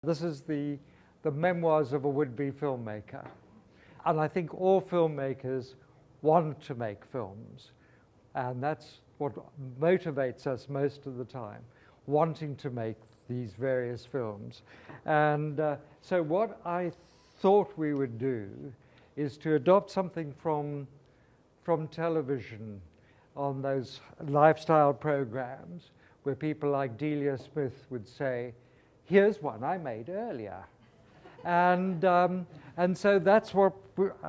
This is the memoirs of a would-be filmmaker. And I think all filmmakers want to make films. And that's what motivates us most of the time, wanting to make these various films. And so what I thought we would do is to adopt something from television on those lifestyle programs where people like Delia Smith would say, here's one I made earlier. And so that's what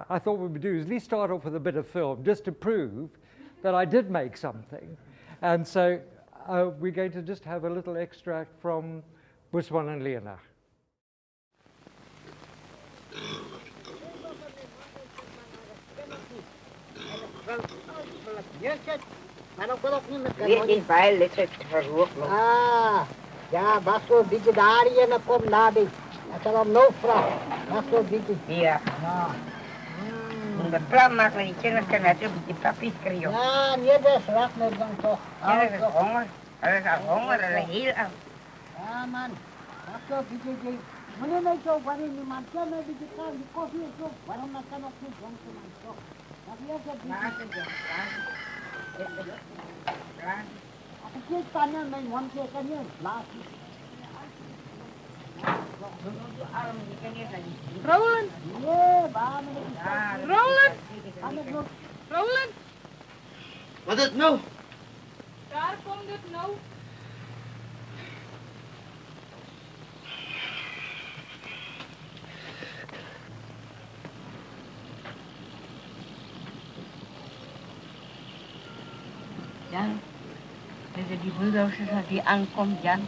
I thought we would do, is at least start off with a bit of film, just to prove that I did make something. And so we're going to just have a little extract from Buswan and Lena. Ja, was voor een beetje daar en dan komt naar die. Dat is al nog vraag. Dat is voor een beetje. Ja. De plan maken die kinderen kunnen het op die papier krijgen. Ja, niet dat is raak meer dan toch. Ja, dat is honger. Dat is al honger, dat is heel af. Ja, man. Dat is een beetje. Wanneer mij zo, wanneer niemand kan, dan beetje kan die koffie en zo. Waarom dat kan ook niet dronken, man. Zo. Dat is het beetje. Ik kan niet mijn mond zeggen, niet. Laat. Roland? Nee, waarom niet? Roland? Roland? Wat is het nou? Daar komt het nou. Jan, dat is die bulldozer die aankomt, Jan.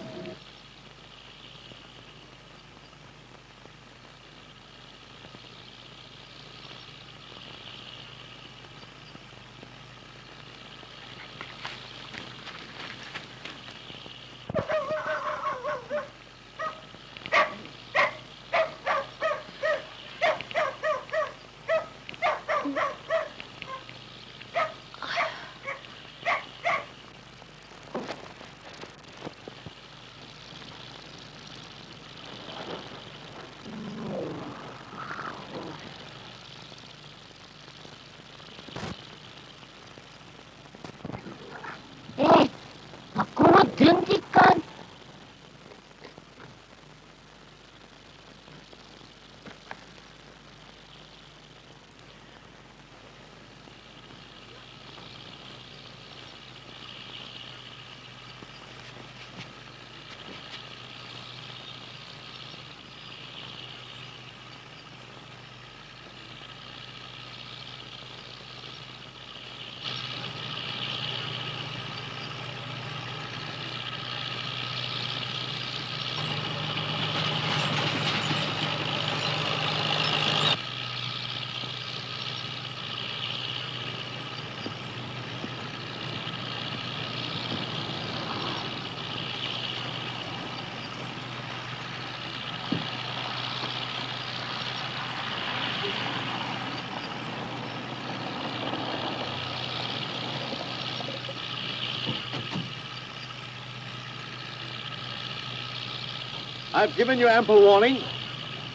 I've given you ample warning.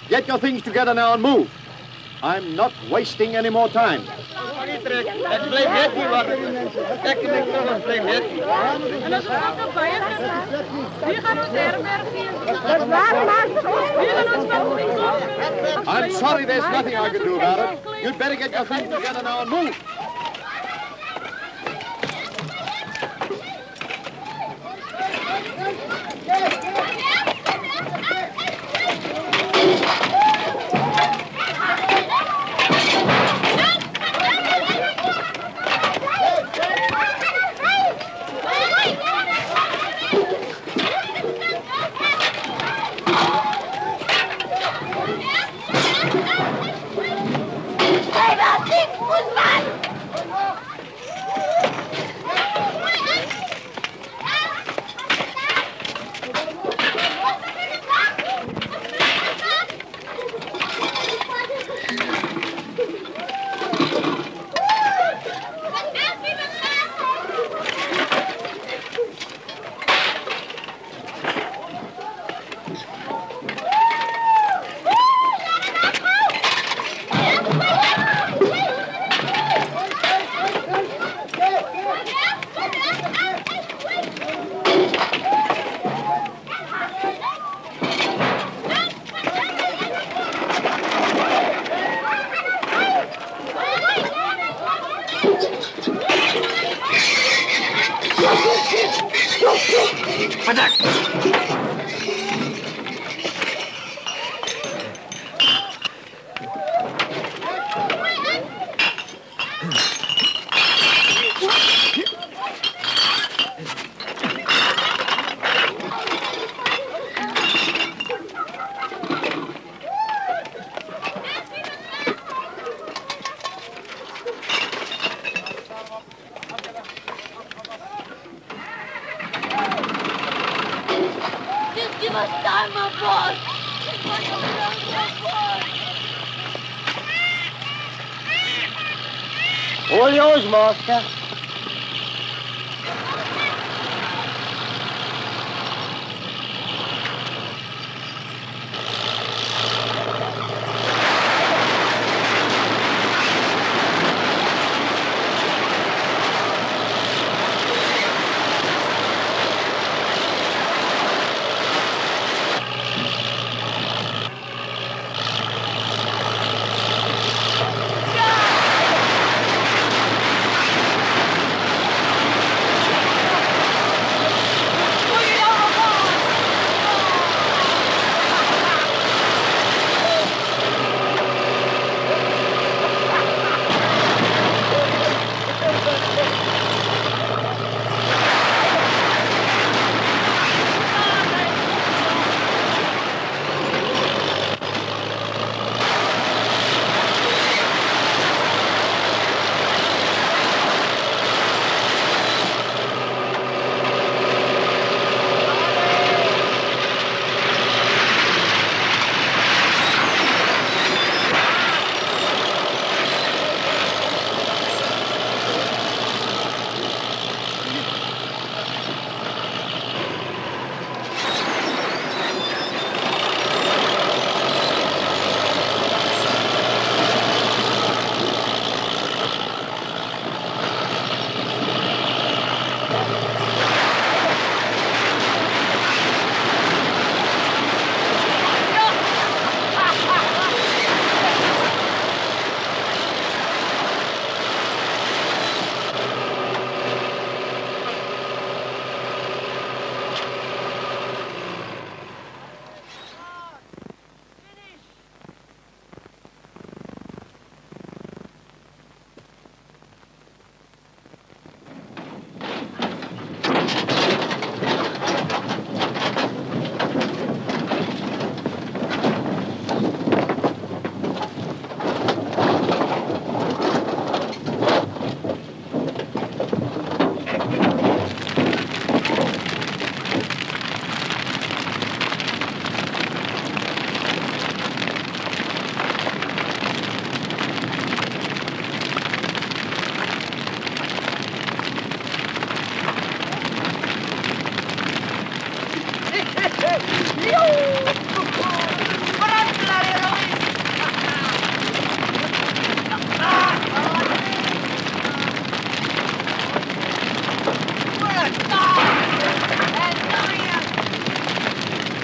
Get your things together now and move. I'm not wasting any more time. En als het ook nog bij je gaat, wie gaat ons herbergen? I'm sorry, there's nothing I can do about it. You'd better get your things together now and move. Just give us time, my boss. It's like a little boss. All yours, master.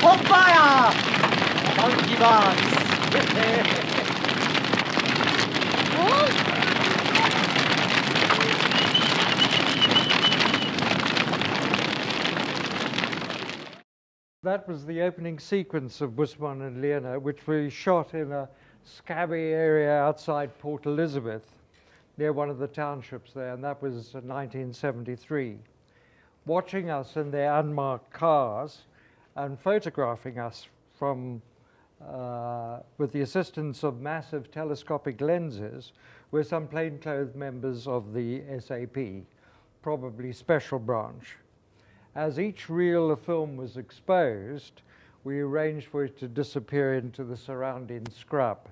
On fire! Monkey bars! That was the opening sequence of Busman and Leona, which we shot in a scabby area outside Port Elizabeth, near one of the townships there, and that was 1973. Watching us in their unmarked cars and photographing us from, with the assistance of massive telescopic lenses, were some plainclothes members of the SAP, probably Special Branch. As each reel of film was exposed, we arranged for it to disappear into the surrounding scrub.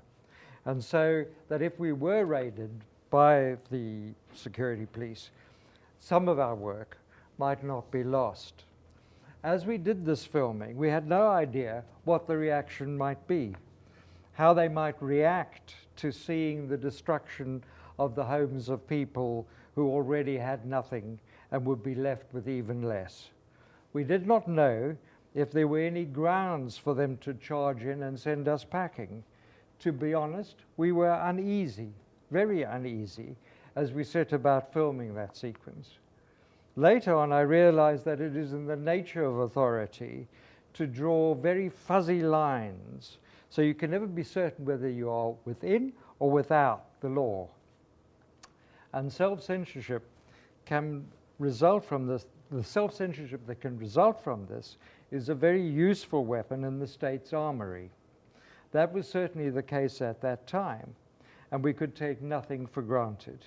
And so that if we were raided by the security police, some of our work might not be lost. As we did this filming, we had no idea what the reaction might be, how they might react to seeing the destruction of the homes of people who already had nothing and would be left with even less. We did not know if there were any grounds for them to charge in and send us packing. To be honest, we were uneasy, very uneasy, as we set about filming that sequence. Later on, I realized that it is in the nature of authority to draw very fuzzy lines, so you can never be certain whether you are within or without the law. And self-censorship can result from this. The self-censorship that can result from this is a very useful weapon in the state's armory. That was certainly the case at that time, and we could take nothing for granted.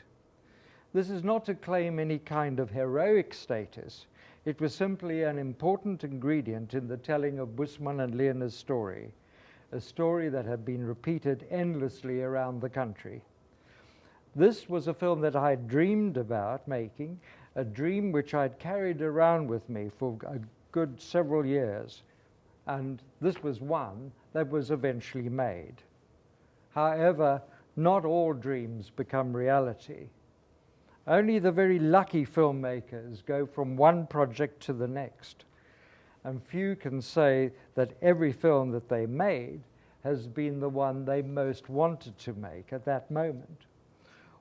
This is not to claim any kind of heroic status. It was simply an important ingredient in the telling of Busman and Lena's story, a story that had been repeated endlessly around the country. This was a film that I had dreamed about making, a dream which I'd carried around with me for a good several years, and this was one that was eventually made. However, not all dreams become reality. Only the very lucky filmmakers go from one project to the next, and few can say that every film that they made has been the one they most wanted to make at that moment.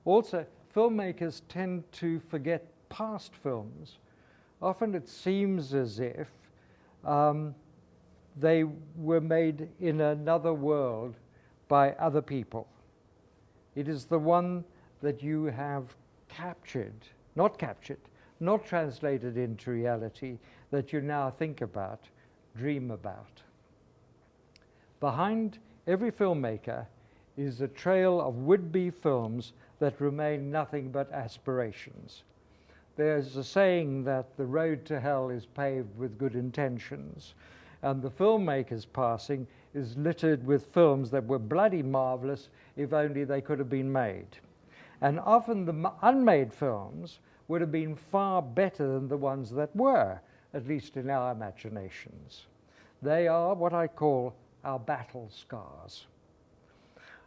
Also, filmmakers tend to forget past films. Often it seems as if they were made in another world by other people. It is the one that you have not translated into reality, that you now think about, dream about. Behind every filmmaker is a trail of would-be films that remain nothing but aspirations. There's a saying that the road to hell is paved with good intentions, and the filmmaker's passing is littered with films that were bloody marvelous if only they could have been made. And often the unmade films would have been far better than the ones that were, at least in our imaginations. They are what I call our battle scars.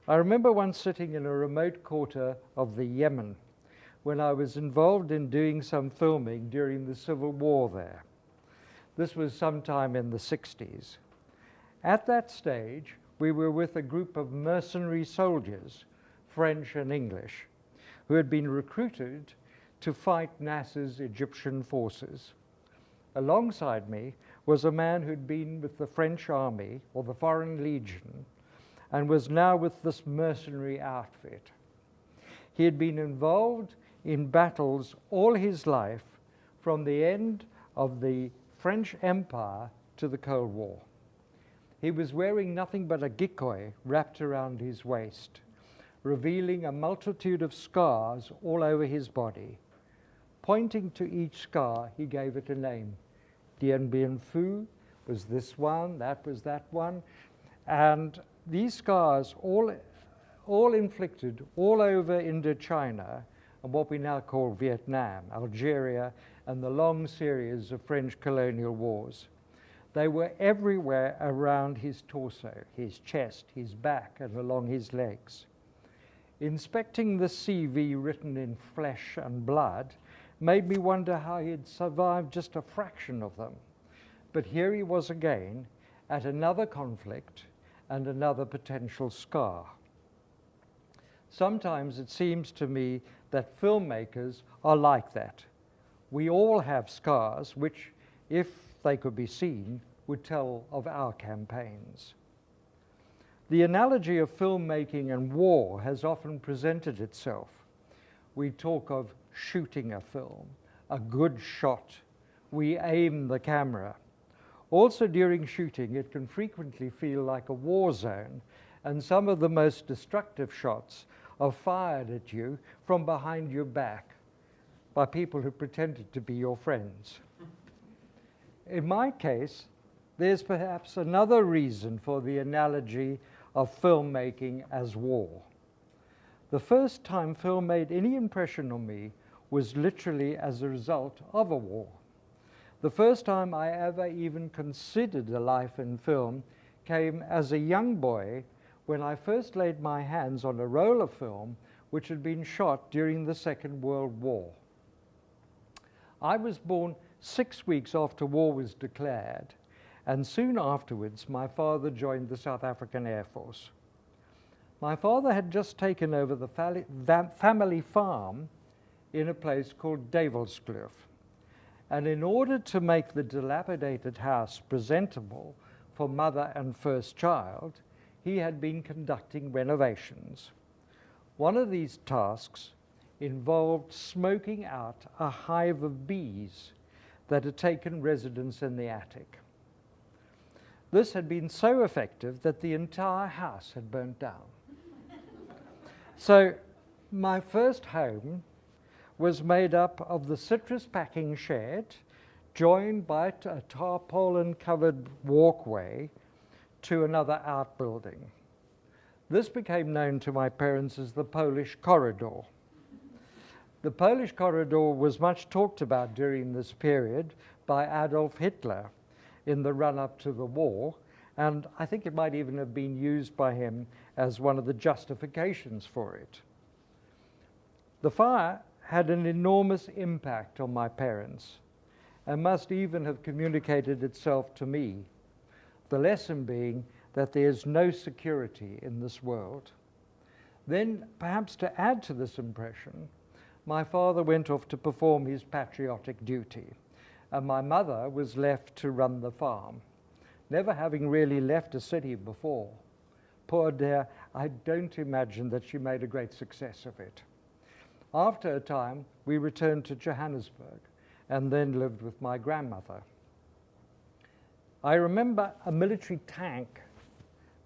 I remember once sitting in a remote quarter of the Yemen when I was involved in doing some filming during the civil war there. This was sometime in the 60s. At that stage, we were with a group of mercenary soldiers, French and English, who had been recruited to fight Nasser's Egyptian forces. Alongside me was a man who'd been with the French army, or the Foreign Legion, and was now with this mercenary outfit. He had been involved in battles all his life, from the end of the French Empire to the Cold War. He was wearing nothing but a gikoi wrapped around his waist, revealing a multitude of scars all over his body. Pointing to each scar, he gave it a name. Dien Bien Phu was this one, that was that one. And these scars, all inflicted all over Indochina, and what we now call Vietnam, Algeria, and the long series of French colonial wars. They were everywhere around his torso, his chest, his back, and along his legs. Inspecting the CV written in flesh and blood made me wonder how he had survived just a fraction of them. But here he was again at another conflict and another potential scar. Sometimes it seems to me that filmmakers are like that. We all have scars which, if they could be seen, would tell of our campaigns. The analogy of filmmaking and war has often presented itself. We talk of shooting a film, a good shot. We aim the camera. Also during shooting, it can frequently feel like a war zone, and some of the most destructive shots are fired at you from behind your back by people who pretended to be your friends. In my case, there's perhaps another reason for the analogy of filmmaking as war. The first time film made any impression on me was literally as a result of a war. The first time I ever even considered a life in film came as a young boy when I first laid my hands on a roll of film which had been shot during the Second World War. I was born 6 weeks after war was declared, and soon afterwards my father joined the South African Air Force. My father had just taken over the family farm in a place called Duivelskloof, And in order to make the dilapidated house presentable for mother and first child, he had been conducting renovations. One of these tasks involved smoking out a hive of bees that had taken residence in the attic. This had been so effective that the entire house had burnt down. So my first home was made up of the citrus packing shed, joined by a tarpaulin-covered walkway to another outbuilding. This became known to my parents as the Polish corridor. The Polish corridor was much talked about during this period by Adolf Hitler in the run-up to the war, and I think it might even have been used by him as one of the justifications for it. The fire had an enormous impact on my parents and must even have communicated itself to me, the lesson being that there is no security in this world. Then, perhaps to add to this impression, my father went off to perform his patriotic duty, and my mother was left to run the farm, never having really left a city before. Poor dear, I don't imagine that she made a great success of it. After a time, we returned to Johannesburg and then lived with my grandmother. I remember a military tank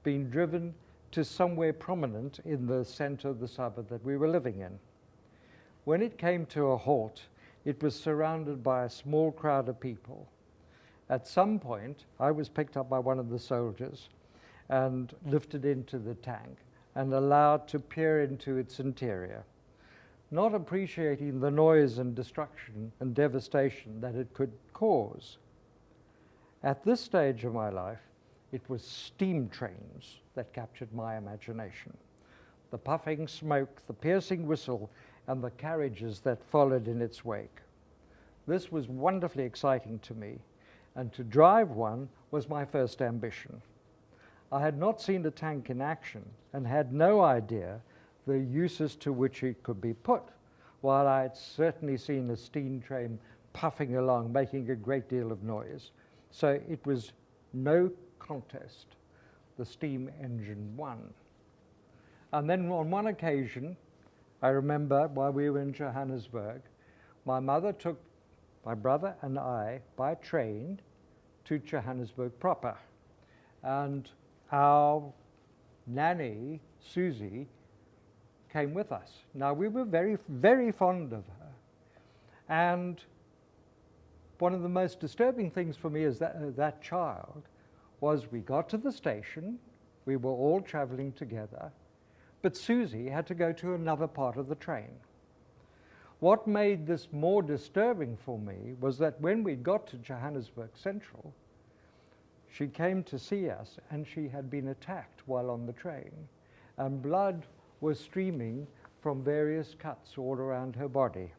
being driven to somewhere prominent in the center of the suburb that we were living in. When it came to a halt, it was surrounded by a small crowd of people. At some point, I was picked up by one of the soldiers and lifted into the tank and allowed to peer into its interior, not appreciating the noise and destruction and devastation that it could cause. At this stage of my life, it was steam trains that captured my imagination. The puffing smoke, the piercing whistle, and the carriages that followed in its wake. This was wonderfully exciting to me, and to drive one was my first ambition. I had not seen a tank in action and had no idea the uses to which it could be put, while I had certainly seen a steam train puffing along, making a great deal of noise. So it was no contest. The steam engine won. And then on one occasion, I remember while we were in Johannesburg, my mother took my brother and I by train to Johannesburg proper. And our nanny, Susie, came with us. Now, we were very, very fond of her. And one of the most disturbing things for me as that child was we got to the station, we were all traveling together, but Susie had to go to another part of the train. What made this more disturbing for me was that when we got to Johannesburg Central, she came to see us and she had been attacked while on the train, and blood was streaming from various cuts all around her body.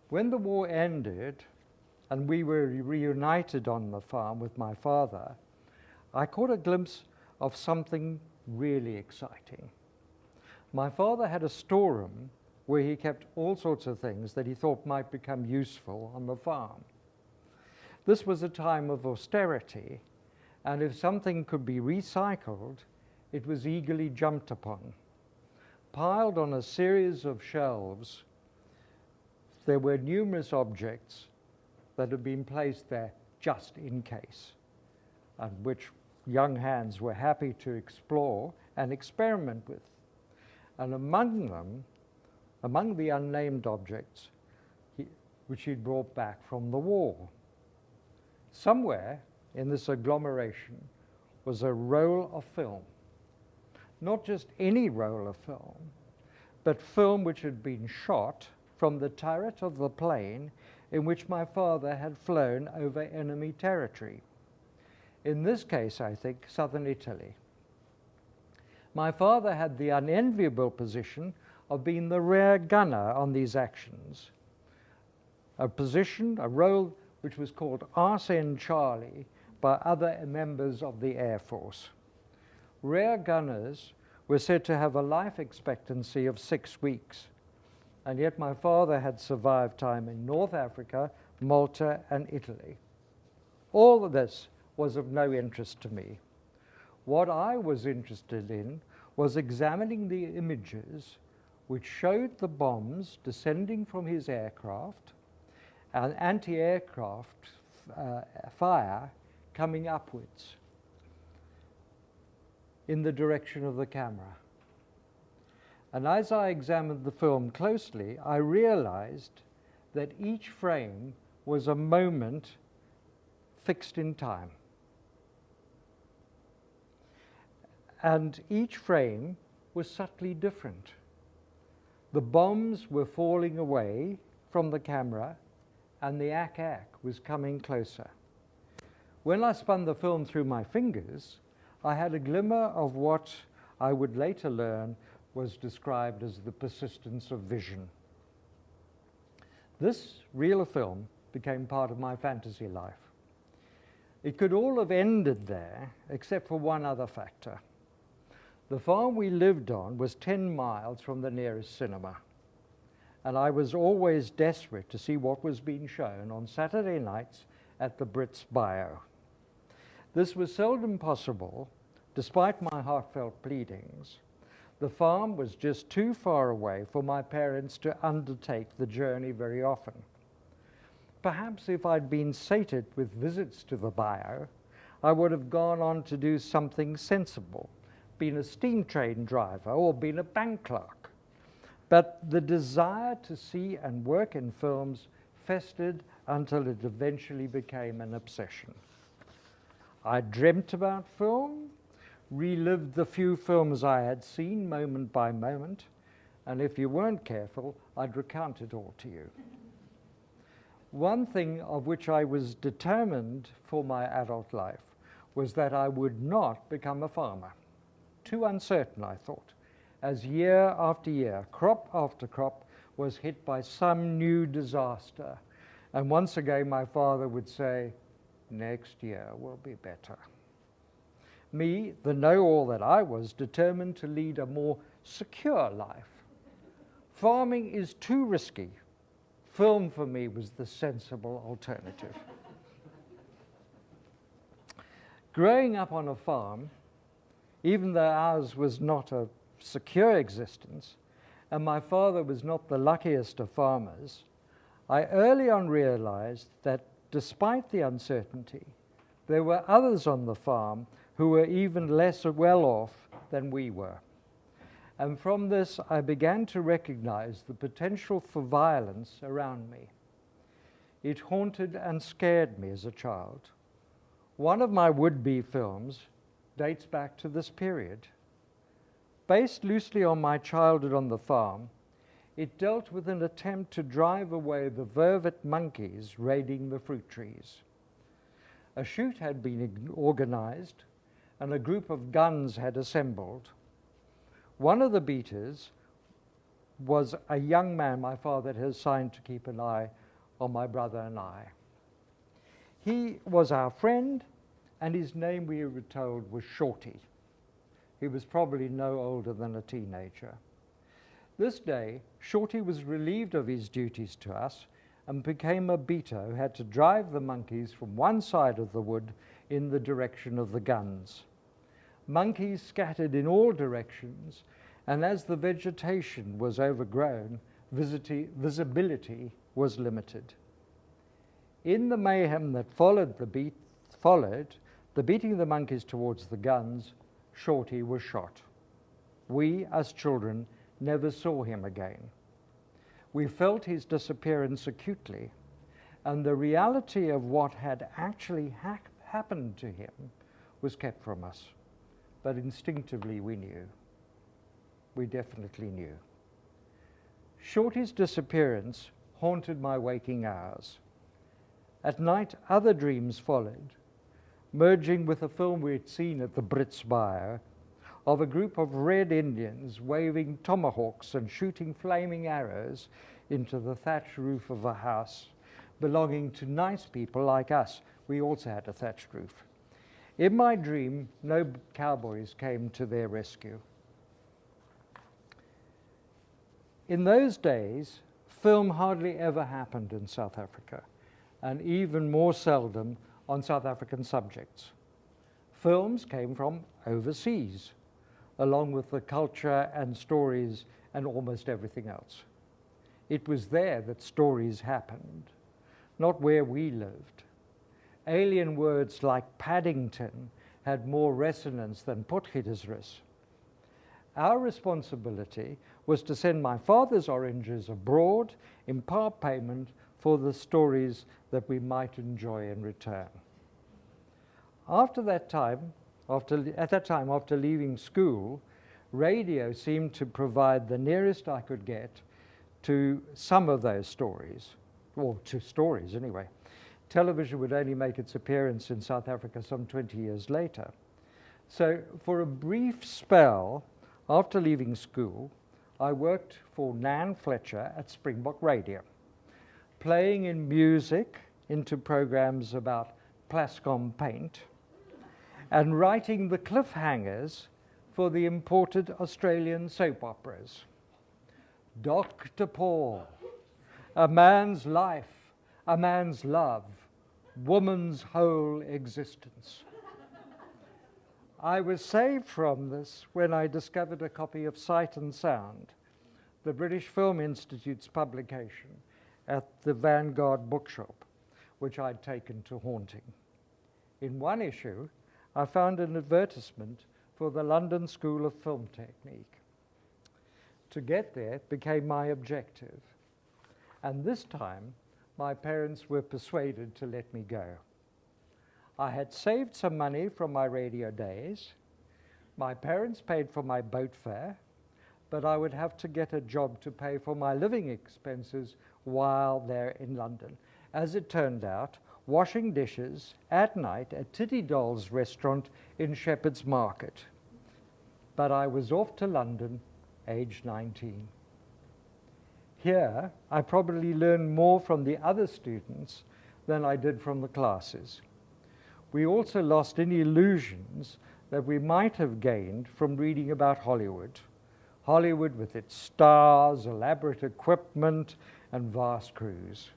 When the war ended and we were reunited on the farm with my father, I caught a glimpse of something really exciting. My father had a storeroom where he kept all sorts of things that he thought might become useful on the farm. This was a time of austerity, and if something could be recycled, it was eagerly jumped upon. Piled on a series of shelves, there were numerous objects that had been placed there just in case, and which young hands were happy to explore and experiment with. And among them, among the unnamed objects, which he'd brought back from the war, somewhere in this agglomeration was a roll of film. Not just any roll of film, but film which had been shot from the turret of the plane in which my father had flown over enemy territory. In this case, I think, southern Italy. My father had the unenviable position of being the rear gunner on these actions, a position, a role which was called Arsene Charlie by other members of the Air Force. Rear gunners were said to have a life expectancy of 6 weeks. and yet my father had survived time in North Africa, Malta, and Italy. All of this was of no interest to me. What I was interested in was examining the images which showed the bombs descending from his aircraft and anti-aircraft fire coming upwards in the direction of the camera. And as I examined the film closely, I realized that each frame was a moment fixed in time. And each frame was subtly different. The bombs were falling away from the camera, and the ack-ack was coming closer. When I spun the film through my fingers, I had a glimmer of what I would later learn was described as the persistence of vision. This reel of film became part of my fantasy life. It could all have ended there, except for one other factor. The farm we lived on was 10 miles from the nearest cinema, and I was always desperate to see what was being shown on Saturday nights at the Brits Bio. This was seldom possible, despite my heartfelt pleadings. The farm was just too far away for my parents to undertake the journey very often. Perhaps if I'd been sated with visits to the Bio, I would have gone on to do something sensible, been a steam train driver or been a bank clerk. But the desire to see and work in films festered until it eventually became an obsession. I dreamt about film, relived the few films I had seen moment by moment, and if you weren't careful, I'd recount it all to you. One thing of which I was determined for my adult life was that I would not become a farmer. Too uncertain, I thought, as year after year, crop after crop was hit by some new disaster. And once again, my father would say, next year will be better. Me, the know-all that I was, determined to lead a more secure life. Farming is too risky. Film for me was the sensible alternative. Growing up on a farm, even though ours was not a secure existence, and my father was not the luckiest of farmers, I early on realized that despite the uncertainty, there were others on the farm who were even less well off than we were. And from this, I began to recognize the potential for violence around me. It haunted and scared me as a child. One of my would-be films dates back to this period. Based loosely on my childhood on the farm, it dealt with an attempt to drive away the vervet monkeys raiding the fruit trees. A shoot had been organized, and a group of guns had assembled. One of the beaters was a young man my father had assigned to keep an eye on my brother and I. He was our friend, and his name, we were told, was Shorty. He was probably no older than a teenager. This day, Shorty was relieved of his duties to us and became a beater who had to drive the monkeys from one side of the wood in the direction of the guns. Monkeys scattered in all directions, and as the vegetation was overgrown, visibility was limited. In the mayhem that followed the beating the monkeys towards the guns, Shorty was shot. We, as children, never saw him again. We felt his disappearance acutely, and the reality of what had actually happened to him was kept from us. But instinctively we knew. We definitely knew. Shorty's disappearance haunted my waking hours. At night, other dreams followed, merging with a film we had seen at the Brits Bio of a group of red Indians waving tomahawks and shooting flaming arrows into the thatched roof of a house belonging to nice people like us. We also had a thatched roof. In my dream, no cowboys came to their rescue. In those days, film hardly ever happened in South Africa, and even more seldom on South African subjects. Films came from overseas, along with the culture and stories and almost everything else. It was there that stories happened, not where we lived. Alien words like Paddington had more resonance than Potgietersrus. Our responsibility was to send my father's oranges abroad in part payment for the stories that we might enjoy in return. At that time, after leaving school, radio seemed to provide the nearest I could get to some of those stories, or to stories anyway. Television would only make its appearance in South Africa some 20 years later. So for a brief spell, after leaving school, I worked for Nan Fletcher at Springbok Radio, playing in music into programs about Plascom paint, and writing the cliffhangers for the imported Australian soap operas. Dr. Paul, a man's life, a man's love, woman's whole existence. I was saved from this when I discovered a copy of Sight and Sound, the British Film Institute's publication, at the Vanguard bookshop, which I'd taken to haunting. In one issue, I found an advertisement for the London School of Film Technique. To get there became my objective, and this time my parents were persuaded to let me go. I had saved some money from my radio days. My parents paid for my boat fare, but I would have to get a job to pay for my living expenses while there in London. As it turned out, washing dishes at night at Titty Doll's restaurant in Shepherd's Market. But I was off to London, age 19. Here, I probably learned more from the other students than I did from the classes. We also lost any illusions that we might have gained from reading about Hollywood. Hollywood with its stars, elaborate equipment, and vast crews.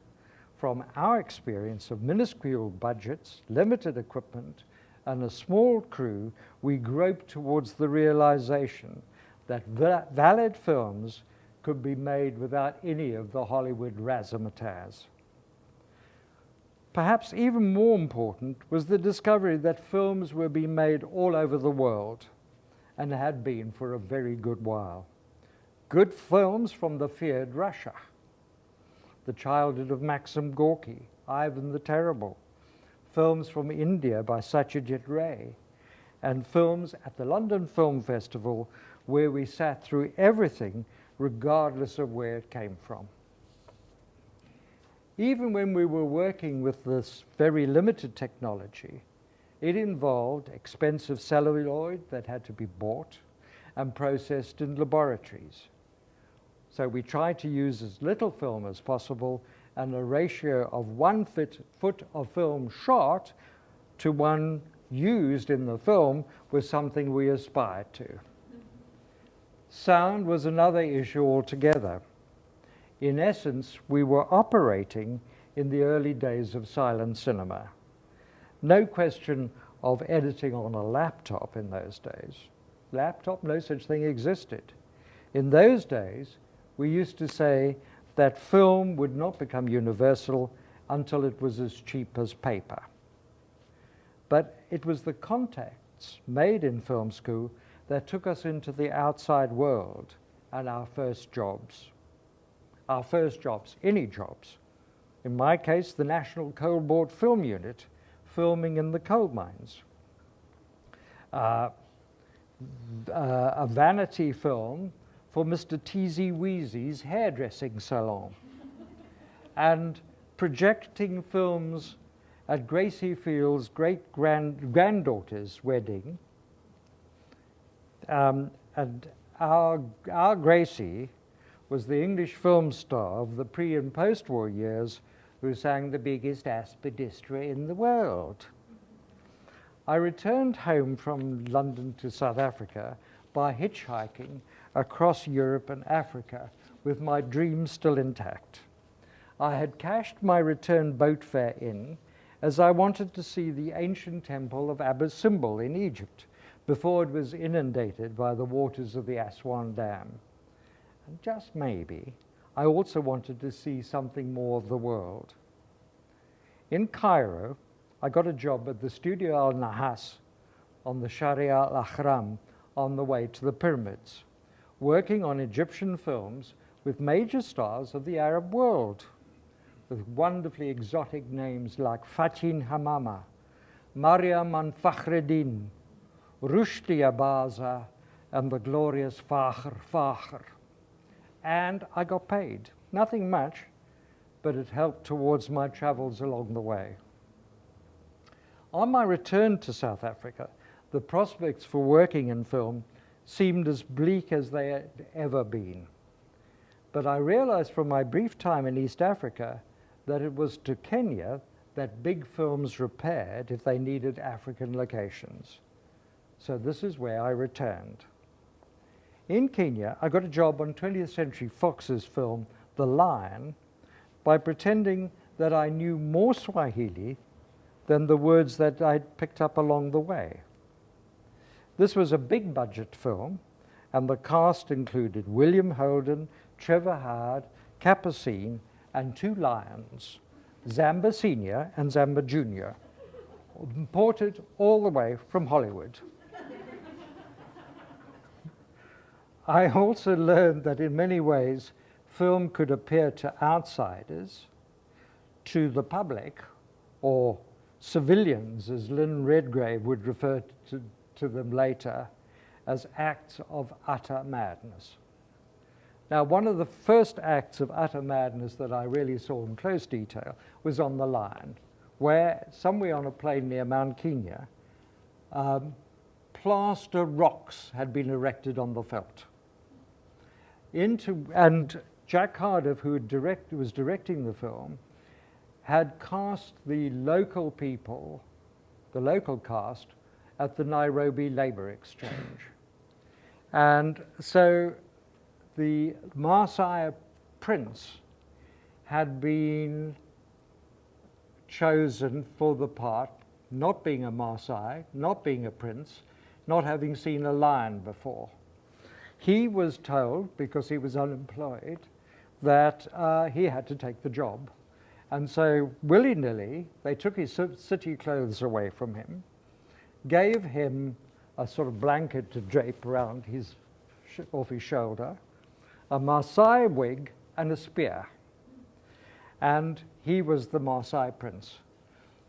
From our experience of minuscule budgets, limited equipment, and a small crew, we groped towards the realization that valid films could be made without any of the Hollywood razzmatazz. Perhaps even more important was the discovery that films were being made all over the world, and had been for a very good while. Good films from the feared Russia, The Childhood of Maxim Gorky, Ivan the Terrible, films from India by Satyajit Ray, and films at the London Film Festival where we sat through everything regardless of where it came from. Even when we were working with this very limited technology, it involved expensive celluloid that had to be bought and processed in laboratories. So we tried to use as little film as possible, and a ratio of 1 foot of film shot to one used in the film was something we aspired to. Sound was another issue altogether. In essence, we were operating in the early days of silent cinema. No question of editing on a laptop in those days. Laptop, no such thing existed. In those days, we used to say that film would not become universal until it was as cheap as paper. But it was the contacts made in film school that took us into the outside world and our first jobs. Our first jobs, any jobs. In my case, the National Coal Board Film Unit, filming in the coal mines. A vanity film for Mr. Teasy Weezy's hairdressing salon. And projecting films at Gracie Field's great-granddaughter's wedding. And our Gracie was the English film star of the pre- and post-war years who sang the biggest aspidistra in the world. I returned home from London to South Africa by hitchhiking across Europe and Africa with my dream still intact. I had cashed my return boat fare in as I wanted to see the ancient temple of Abu Simbel in Egypt before it was inundated by the waters of the Aswan Dam. And just maybe, I also wanted to see something more of the world. In Cairo, I got a job at the Studio Al Nahas on the Sharia Al Ahram on the way to the pyramids, working on Egyptian films with major stars of the Arab world, with wonderfully exotic names like Fatin Hamama, Mariam and Fakhreddin, Rushdie Abaza, and the glorious Fakhr. And I got paid. Nothing much, but it helped towards my travels along the way. On my return to South Africa, the prospects for working in film seemed as bleak as they had ever been. But I realized from my brief time in East Africa that it was to Kenya that big films repaired if they needed African locations. So this is where I returned. In Kenya, I got a job on 20th Century Fox's film, The Lion, by pretending that I knew more Swahili than the words that I'd picked up along the way. This was a big budget film, and the cast included William Holden, Trevor Howard, Capucine, and 2 lions, Zamba Senior and Zamba Junior, imported all the way from Hollywood. I also learned that in many ways, film could appear to outsiders, to the public, or civilians, as Lynn Redgrave would refer to them later, as acts of utter madness. Now, one of the first acts of utter madness that I really saw in close detail was on The Lion, where somewhere on a plain near Mount Kenya, plaster rocks had been erected on the veldt. And Jack Cardiff, who was directing the film, had cast the local people, the local cast, at the Nairobi Labour Exchange. And so the Maasai prince had been chosen for the part, not being a Maasai, not being a prince, not having seen a lion before. He was told, because he was unemployed, that he had to take the job. And so, willy-nilly, they took his city clothes away from him, gave him a sort of blanket to drape around off his shoulder, a Maasai wig, and a spear. And he was the Maasai prince.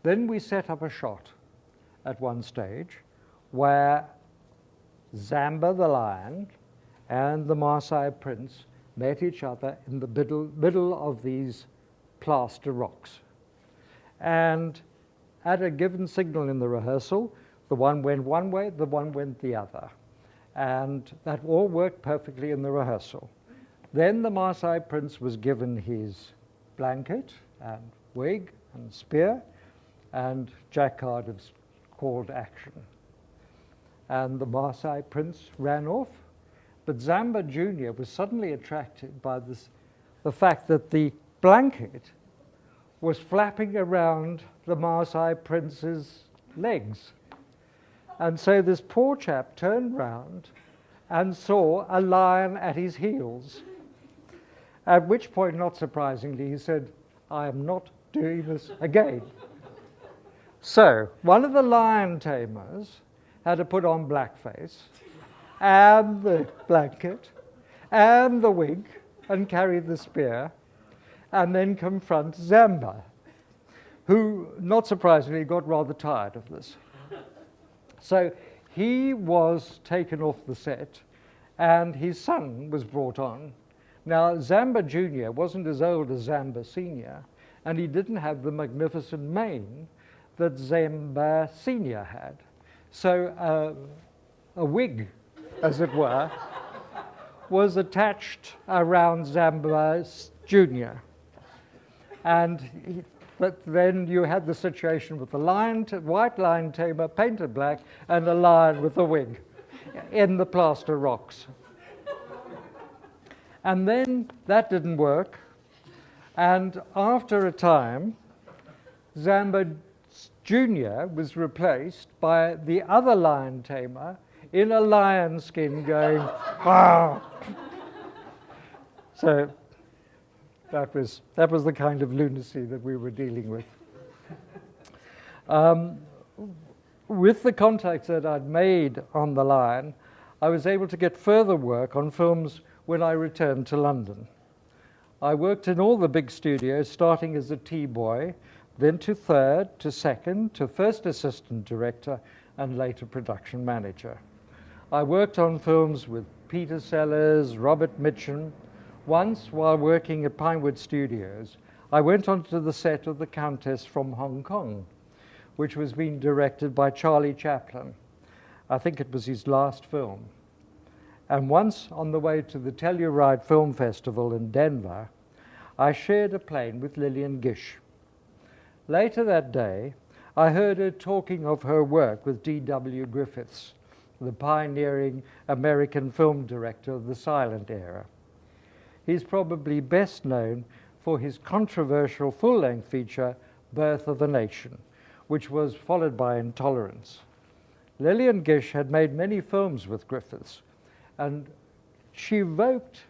Then we set up a shot at one stage where Zamba the lion and the Maasai prince met each other in the middle of these plaster rocks. And at a given signal in the rehearsal, the one went one way, the one went the other. And that all worked perfectly in the rehearsal. Then the Maasai prince was given his blanket and wig and spear, and Jack Cardiff's called action. And the Maasai prince ran off, but Zamba Jr. was suddenly attracted by the fact that the blanket was flapping around the Maasai prince's legs. And so this poor chap turned round and saw a lion at his heels. At which point, not surprisingly, he said, "I am not doing this again." So one of the lion tamers had to put on blackface and the blanket and the wig and carry the spear and then confront Zamba, who, not surprisingly, got rather tired of this. So he was taken off the set and his son was brought on. Now, Zamba Jr. wasn't as old as Zamba Sr., and he didn't have the magnificent mane that Zamba Sr. had. So a wig, as it were, was attached around Zamba Jr. But then you had the situation with the white lion tamer painted black and a lion with a wig in the plaster rocks. And then that didn't work. And after a time, Zambo Jr. was replaced by the other lion tamer in a lion skin going, "Ah!" So that was the kind of lunacy that we were dealing with. With the contacts that I'd made on the line, I was able to get further work on films when I returned to London. I worked in all the big studios, starting as a T-boy, then to third, to second, to first assistant director, and later production manager. I worked on films with Peter Sellers, Robert Mitchum. Once, while working at Pinewood Studios, I went onto the set of The Countess from Hong Kong, which was being directed by Charlie Chaplin. I think it was his last film. And once, on the way to the Telluride Film Festival in Denver, I shared a plane with Lillian Gish. Later that day, I heard her talking of her work with D.W. Griffiths, the pioneering American film director of the silent era. He's probably best known for his controversial full-length feature, Birth of a Nation, which was followed by Intolerance. Lillian Gish had made many films with Griffiths, and she evoked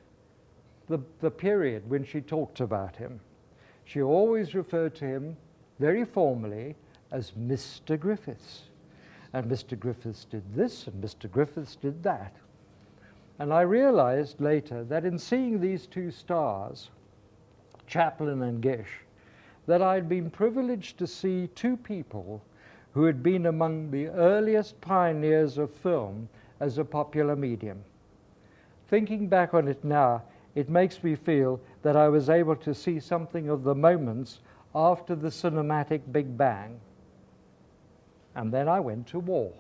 the period when she talked about him. She always referred to him very formally as Mr. Griffiths. And Mr. Griffiths did this, and Mr. Griffiths did that. And I realized later that in seeing these two stars, Chaplin and Gish, that I'd been privileged to see two people who had been among the earliest pioneers of film as a popular medium. Thinking back on it now, it makes me feel that I was able to see something of the moments after the cinematic Big Bang. And then I went to war.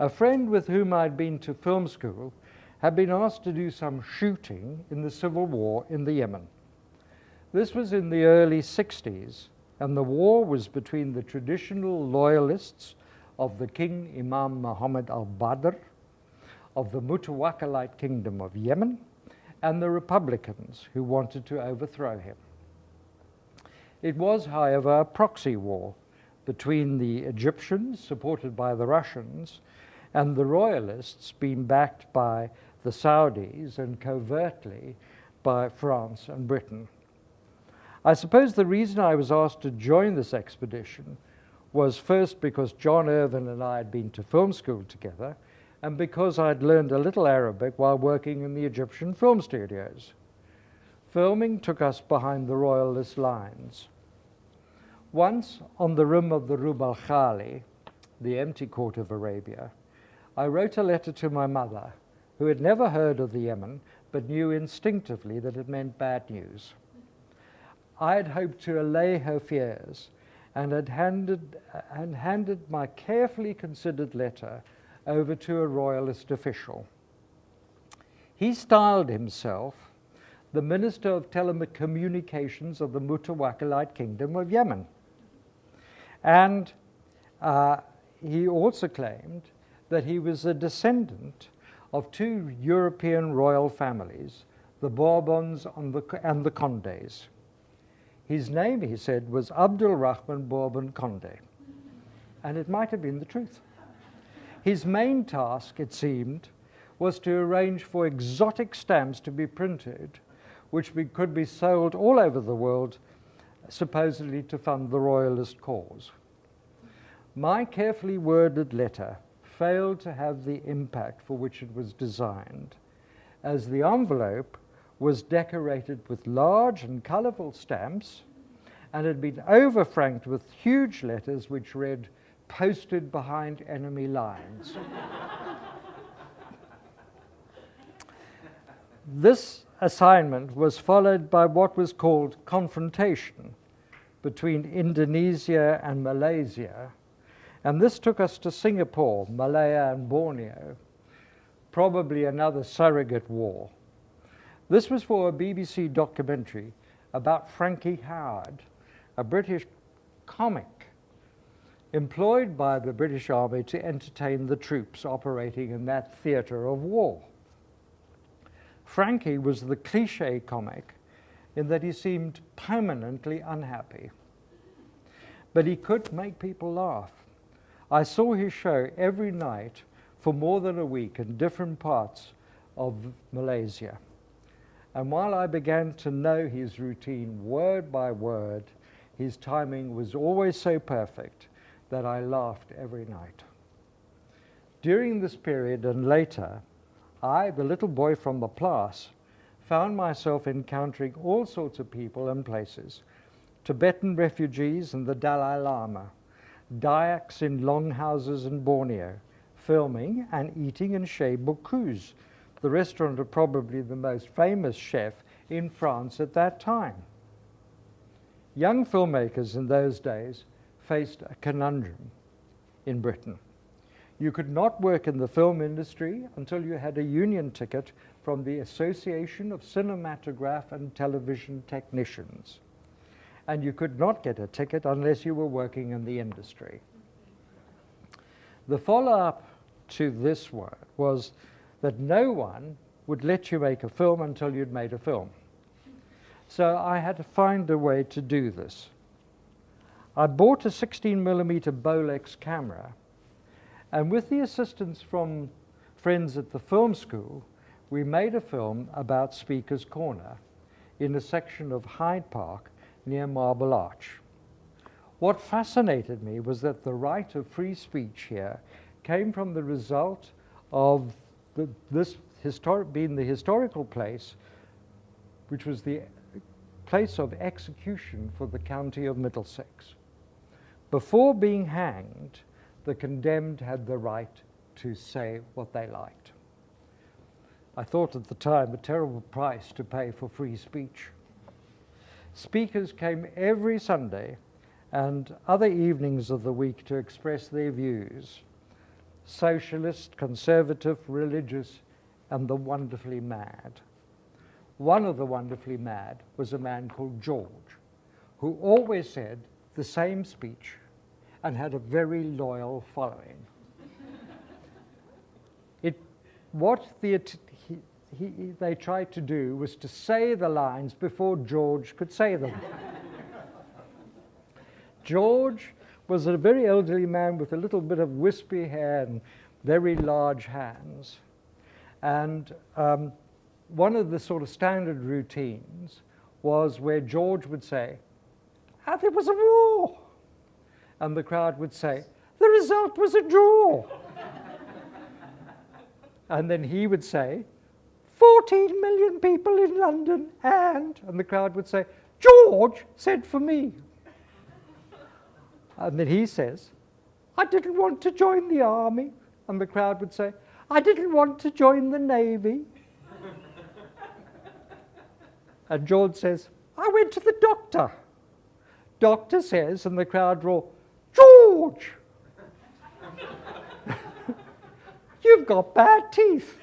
A friend with whom I'd been to film school had been asked to do some shooting in the civil war in the Yemen. This was in the early 60s, and the war was between the traditional loyalists of the King Imam Muhammad al-Badr of the Mutawakkalite Kingdom of Yemen and the Republicans who wanted to overthrow him. It was, however, a proxy war between the Egyptians, supported by the Russians, and the royalists being backed by the Saudis and covertly by France and Britain. I suppose the reason I was asked to join this expedition was first because John Irvin and I had been to film school together, and because I'd learned a little Arabic while working in the Egyptian film studios. Filming took us behind the royalist lines. Once, on the rim of the Rub al-Khali, the empty court of Arabia, I wrote a letter to my mother, who had never heard of the Yemen, but knew instinctively that it meant bad news. I had hoped to allay her fears and had handed my carefully considered letter over to a royalist official. He styled himself the Minister of Telecommunications of the Mutawakkalite Kingdom of Yemen. And he also claimed that he was a descendant of two European royal families, the Bourbons and the Condés. His name, he said, was Abdul Rahman Bourbon Condé, and it might have been the truth. His main task, it seemed, was to arrange for exotic stamps to be printed, which could be sold all over the world, supposedly to fund the royalist cause. My carefully worded letter failed to have the impact for which it was designed, as the envelope was decorated with large and colorful stamps and had been over-franked with huge letters which read, "Posted behind enemy lines." This assignment was followed by what was called Confrontation between Indonesia and Malaysia, and this took us to Singapore, Malaya, and Borneo, probably another surrogate war. This was for a BBC documentary about Frankie Howard, a British comic employed by the British Army to entertain the troops operating in that theatre of war. Frankie was the cliche comic in that he seemed permanently unhappy. But he could make people laugh. I saw his show every night for more than a week in different parts of Malaysia. And while I began to know his routine word by word, his timing was always so perfect that I laughed every night. During this period and later, I, the little boy from the Plaas, found myself encountering all sorts of people and places. Tibetan refugees and the Dalai Lama, Dayaks in longhouses in Borneo, filming and eating in Chez Bocuse, the restaurant of probably the most famous chef in France at that time. Young filmmakers in those days faced a conundrum in Britain. You could not work in the film industry until you had a union ticket from the Association of Cinematograph and Television Technicians. And you could not get a ticket unless you were working in the industry. The follow-up to this was that no one would let you make a film until you'd made a film. So I had to find a way to do this. I bought a 16mm Bolex camera, and with the assistance from friends at the film school, we made a film about Speaker's Corner in a section of Hyde Park near Marble Arch. What fascinated me was that the right of free speech here came from the result of this being the historical place, which was the place of execution for the county of Middlesex. Before being hanged, the condemned had the right to say what they liked. I thought at the time a terrible price to pay for free speech. Speakers came every Sunday and other evenings of the week to express their views. Socialist, conservative, religious, and the wonderfully mad. One of the wonderfully mad was a man called George, who always said the same speech and had a very loyal following. What they tried to do was to say the lines before George could say them. George was a very elderly man with a little bit of wispy hair and very large hands. And one of the sort of standard routines was where George would say, there was a war. And the crowd would say, the result was a draw. And then he would say, 14 million people in London, and the crowd would say, George said for me. And then he says, I didn't want to join the army. And the crowd would say, I didn't want to join the navy. And George says, I went to the doctor. Doctor says, and the crowd roar, George! You've got bad teeth.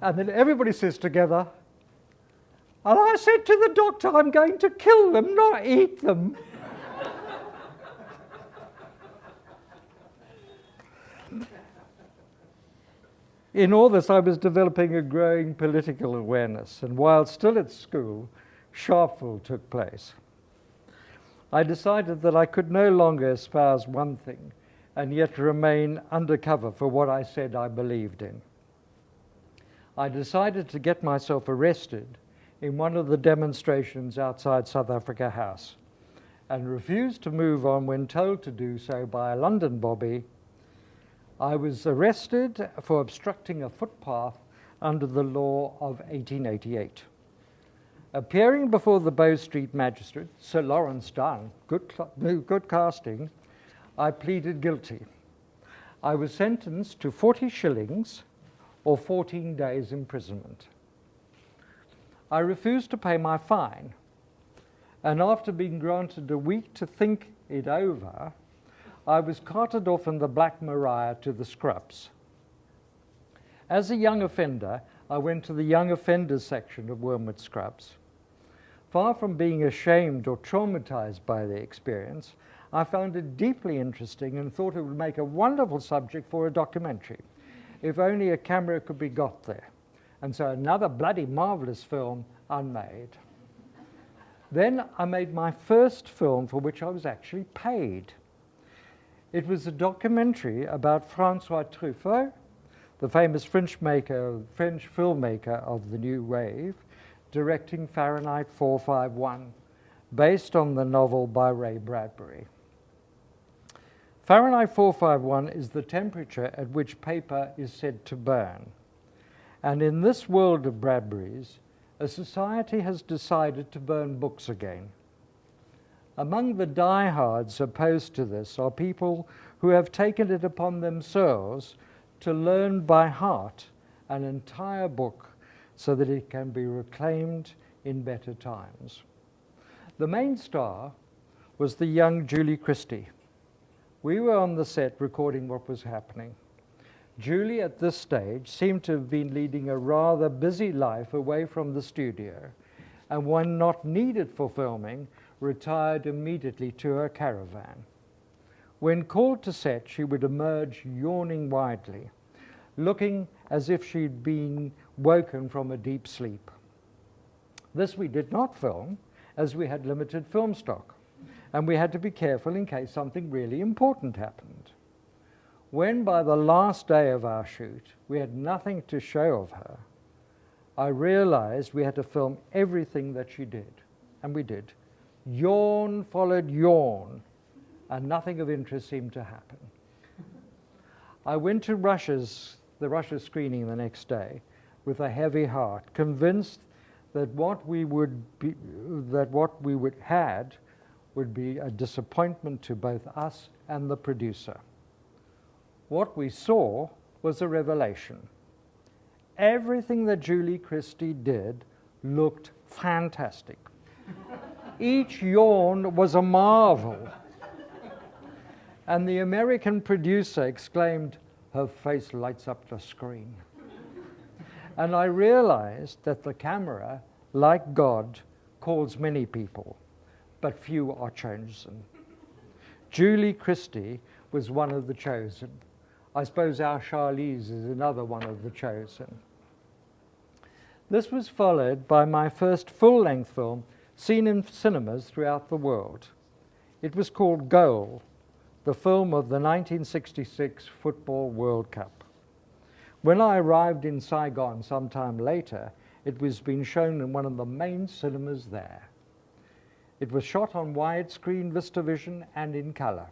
And then everybody says together, and I said to the doctor, I'm going to kill them, not eat them. In all this, I was developing a growing political awareness, and while still at school, Sharpeville took place. I decided that I could no longer espouse one thing and yet remain undercover for what I said I believed in. I decided to get myself arrested in one of the demonstrations outside South Africa House and refused to move on when told to do so by a London bobby. I was arrested for obstructing a footpath under the law of 1888. Appearing before the Bow Street magistrate, Sir Lawrence Dunn, good casting, I pleaded guilty. I was sentenced to 40 shillings or 14 days imprisonment. I refused to pay my fine, and after being granted a week to think it over, I was carted off in the Black Maria to the Scrubs. As a young offender, I went to the young offenders section of Wormwood Scrubs. Far from being ashamed or traumatized by the experience, I found it deeply interesting and thought it would make a wonderful subject for a documentary. if only a camera could be got there. And so another bloody marvelous film unmade. Then I made my first film for which I was actually paid. It was a documentary about Francois Truffaut, the famous French filmmaker of the New Wave, directing Fahrenheit 451, based on the novel by Ray Bradbury. Fahrenheit 451 is the temperature at which paper is said to burn. And in this world of Bradbury's, a society has decided to burn books again. Among the diehards opposed to this are people who have taken it upon themselves to learn by heart an entire book so that it can be reclaimed in better times. The main star was the young Julie Christie. We were on the set recording what was happening. Julie, at this stage, seemed to have been leading a rather busy life away from the studio, and when not needed for filming, retired immediately to her caravan. When called to set, she would emerge yawning widely, looking as if she'd been woken from a deep sleep. This we did not film, as we had limited film stock, and we had to be careful in case something really important happened. When by the last day of our shoot, we had nothing to show of her, I realized we had to film everything that she did, and we did. Yawn followed yawn, and nothing of interest seemed to happen. I went to the Russia screening the next day with a heavy heart, convinced that what we had would be a disappointment to both us and the producer. What we saw was a revelation. Everything that Julie Christie did looked fantastic. Each yawn was a marvel. And the American producer exclaimed, "Her face lights up the screen." And I realized that the camera, like God, calls many people, but few are chosen. Julie Christie was one of the chosen. I suppose our Charlize is another one of the chosen. This was followed by my first full-length film seen in cinemas throughout the world. It was called Goal, the film of the 1966 Football World Cup. When I arrived in Saigon some time later, it was being shown in one of the main cinemas there. It was shot on widescreen VistaVision and in color.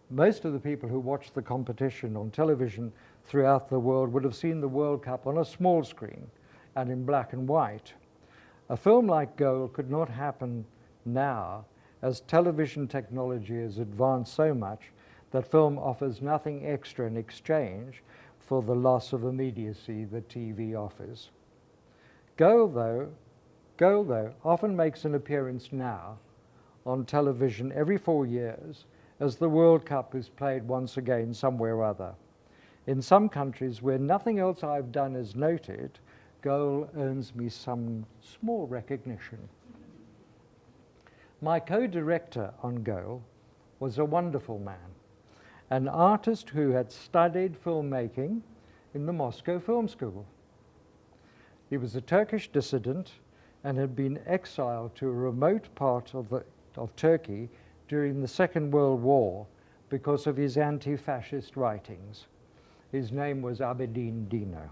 Most of the people who watched the competition on television throughout the world would have seen the World Cup on a small screen and in black and white. A film like Goal could not happen now, as television technology has advanced so much that film offers nothing extra in exchange for the loss of immediacy that TV offers. Goal, though, often makes an appearance now on television every 4 years as the World Cup is played once again somewhere or other. In some countries where nothing else I've done is noted, Goal earns me some small recognition. My co-director on Goal was a wonderful man, an artist who had studied filmmaking in the Moscow Film School. He was a Turkish dissident and had been exiled to a remote part of Turkey during the Second World War because of his anti-fascist writings. His name was Abedin Dino.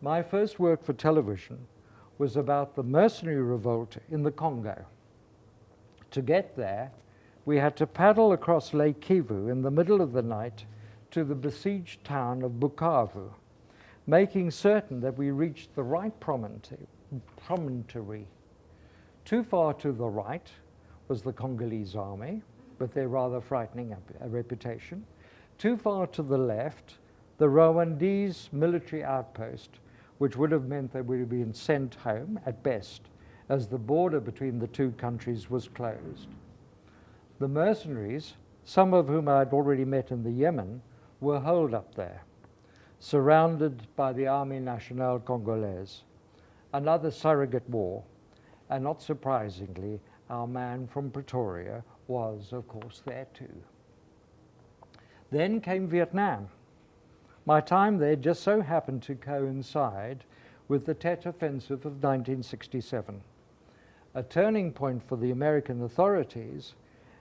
My first work for television was about the mercenary revolt in the Congo. To get there, we had to paddle across Lake Kivu in the middle of the night to the besieged town of Bukavu, making certain that we reached the right promontory. Too far to the right was the Congolese army, with their rather frightening reputation. Too far to the left, the Rwandese military outpost, which would have meant they would have been sent home at best, as the border between the two countries was closed. The mercenaries, some of whom I had already met in the Yemen, were holed up there, surrounded by the Armée Nationale Congolaise. Another surrogate war, and not surprisingly, our man from Pretoria was, of course, there too. Then came Vietnam. My time there just so happened to coincide with the Tet Offensive of 1967, a turning point for the American authorities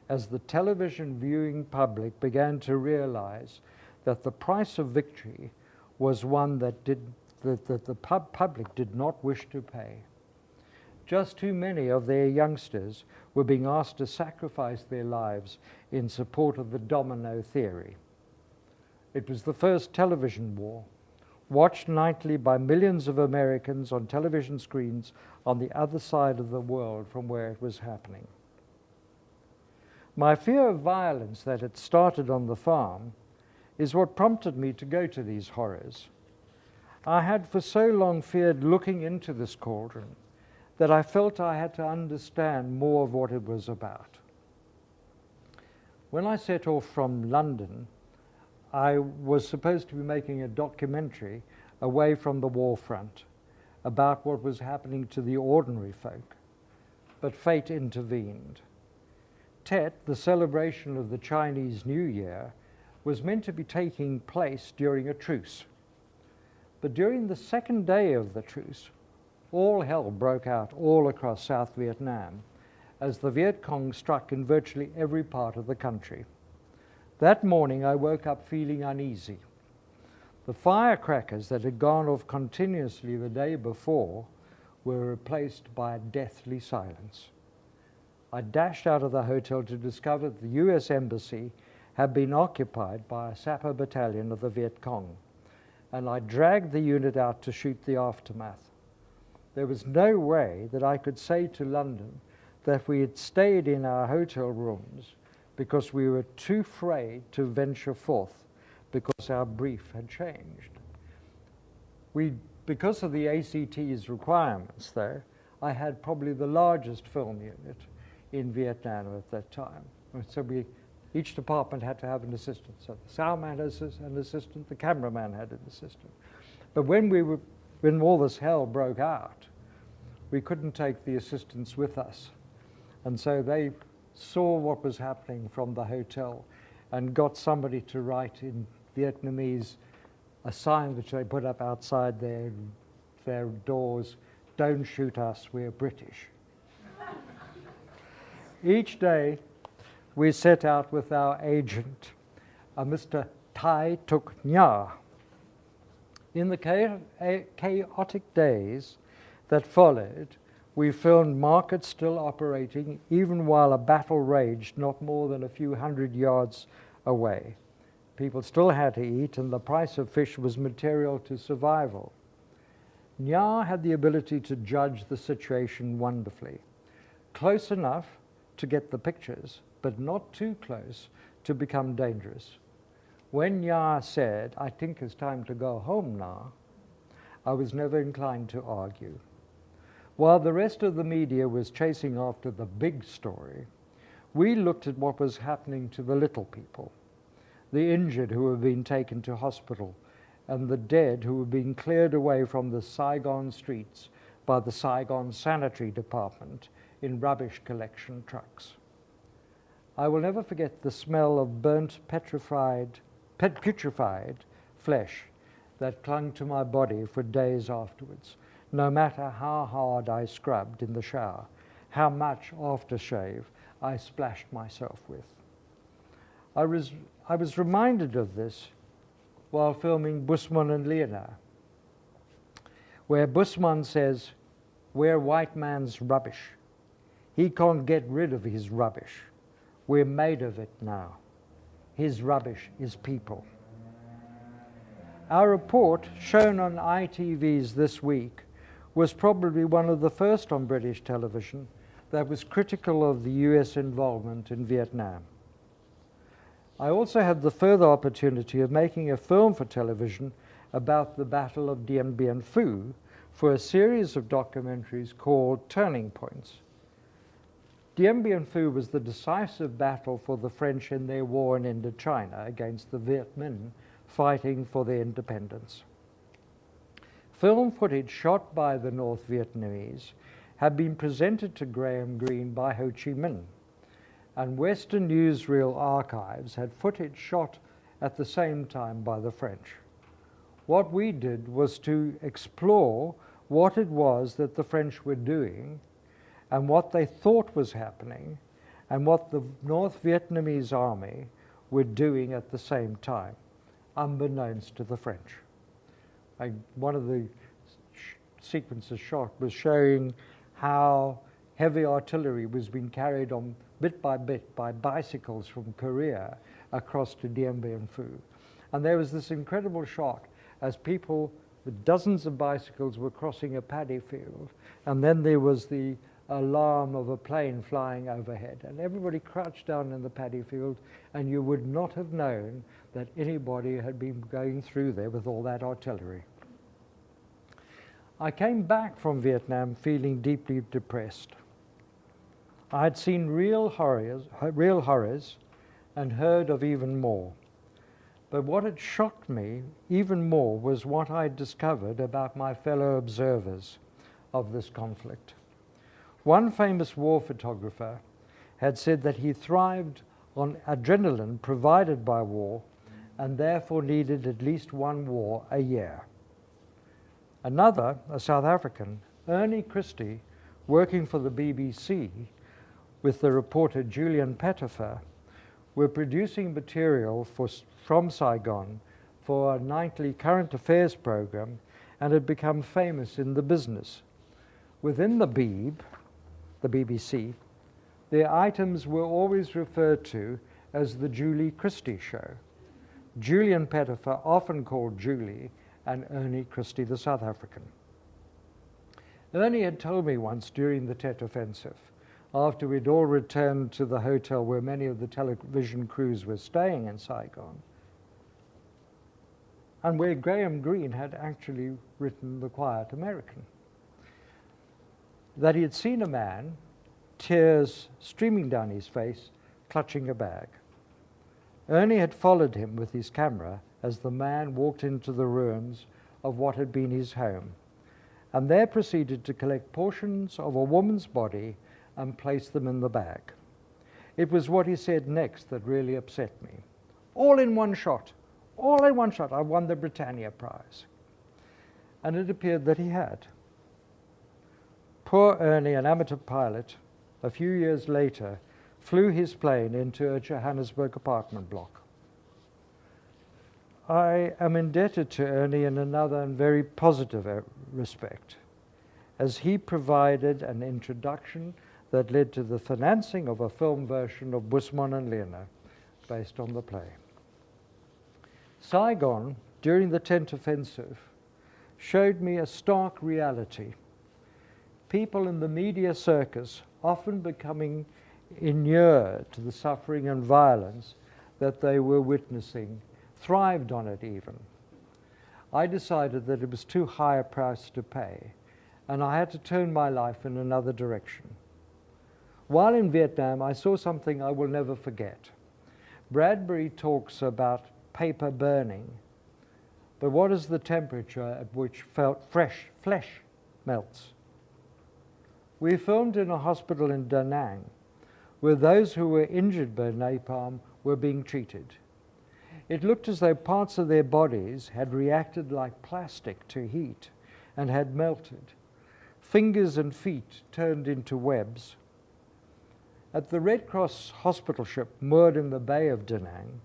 as the television viewing public began to realize that the price of victory was one that the public did not wish to pay. Just too many of their youngsters were being asked to sacrifice their lives in support of the domino theory. It was the first television war, watched nightly by millions of Americans on television screens on the other side of the world from where it was happening. My fear of violence that had started on the farm is what prompted me to go to these horrors. I had for so long feared looking into this cauldron that I felt I had to understand more of what it was about. When I set off from London, I was supposed to be making a documentary away from the war front about what was happening to the ordinary folk, but fate intervened. Tet, the celebration of the Chinese New Year, was meant to be taking place during a truce. But during the second day of the truce, all hell broke out all across South Vietnam as the Viet Cong struck in virtually every part of the country. That morning I woke up feeling uneasy. The firecrackers that had gone off continuously the day before were replaced by a deathly silence. I dashed out of the hotel to discover that the US Embassy had been occupied by a sapper battalion of the Viet Cong, and I dragged the unit out to shoot the aftermath. There was no way that I could say to London that we had stayed in our hotel rooms because we were too afraid to venture forth because our brief had changed. Because of the ACT's requirements, though, I had probably the largest film unit in Vietnam at that time. So each department had to have an assistant. So the soundman had an assistant, the cameraman had an assistant. But when all this hell broke out, we couldn't take the assistants with us. And so they saw what was happening from the hotel and got somebody to write in Vietnamese a sign which they put up outside their doors, "Don't shoot us, we're British." Each day we set out with our agent, Mr. Thai Tuk Nha. In the chaotic days that followed, we filmed markets still operating even while a battle raged not more than a few hundred yards away. People still had to eat, and the price of fish was material to survival. Nha had the ability to judge the situation wonderfully, close enough to get the pictures, but not too close to become dangerous. When Nha said, "I think it's time to go home now," I was never inclined to argue. While the rest of the media was chasing after the big story, we looked at what was happening to the little people, the injured who were being taken to hospital, and the dead who were being cleared away from the Saigon streets by the Saigon Sanitary Department in rubbish collection trucks. I will never forget the smell of burnt, putrefied flesh that clung to my body for days afterwards, no matter how hard I scrubbed in the shower, how much aftershave I splashed myself with. I was reminded of this while filming Busman and Leonard, where Busman says, "We're white man's rubbish. He can't get rid of his rubbish. We're made of it now. His rubbish is people." Our report, shown on ITV's This Week, was probably one of the first on British television that was critical of the US involvement in Vietnam. I also had the further opportunity of making a film for television about the Battle of Dien Bien Phu for a series of documentaries called Turning Points. Dien Bien Phu was the decisive battle for the French in their war in Indochina against the Viet Minh fighting for their independence. Film footage shot by the North Vietnamese had been presented to Graham Greene by Ho Chi Minh, and Western newsreel archives had footage shot at the same time by the French. What we did was to explore what it was that the French were doing and what they thought was happening and what the North Vietnamese army were doing at the same time, unbeknownst to the French. One of the sequences shot was showing how heavy artillery was being carried on bit by bicycles from Korea across to Dien Bien Phu. And there was this incredible shot as people with dozens of bicycles were crossing a paddy field, and then there was the alarm of a plane flying overhead, and everybody crouched down in the paddy field, and you would not have known that anybody had been going through there with all that artillery. I came back from Vietnam feeling deeply depressed. I had seen real horrors and heard of even more. But what had shocked me even more was what I discovered about my fellow observers of this conflict. One famous war photographer had said that he thrived on adrenaline provided by war and therefore needed at least one war a year. Another, a South African, Ernie Christie, working for the BBC with the reporter Julian Pettifer, were producing material from Saigon for a nightly current affairs program and had become famous in the business. Within the BBC, their items were always referred to as the Julie Christie Show. Julian Pettifer often called Julie and Ernie Christie the South African. Ernie had told me once during the Tet Offensive, after we'd all returned to the hotel where many of the television crews were staying in Saigon, and where Graham Greene had actually written The Quiet American, that he had seen a man, tears streaming down his face, clutching a bag. Ernie had followed him with his camera as the man walked into the ruins of what had been his home, and there proceeded to collect portions of a woman's body and place them in the bag. It was what he said next that really upset me. All in one shot, I won the Britannia Prize. And it appeared that he had. Poor Ernie, an amateur pilot, a few years later, flew his plane into a Johannesburg apartment block. I am indebted to Ernie in another and very positive respect, as he provided an introduction that led to the financing of a film version of Busman and Lena, based on the play. Saigon, during the Tet Offensive, showed me a stark reality. People in the media circus, often becoming inured to the suffering and violence that they were witnessing, thrived on it even. I decided that it was too high a price to pay, and I had to turn my life in another direction. While in Vietnam, I saw something I will never forget. Bradbury talks about paper burning, but what is the temperature at which fresh flesh melts? We filmed in a hospital in Da Nang, where those who were injured by napalm were being treated. It looked as though parts of their bodies had reacted like plastic to heat and had melted. Fingers and feet turned into webs. At the Red Cross hospital ship moored in the Bay of Da Nang,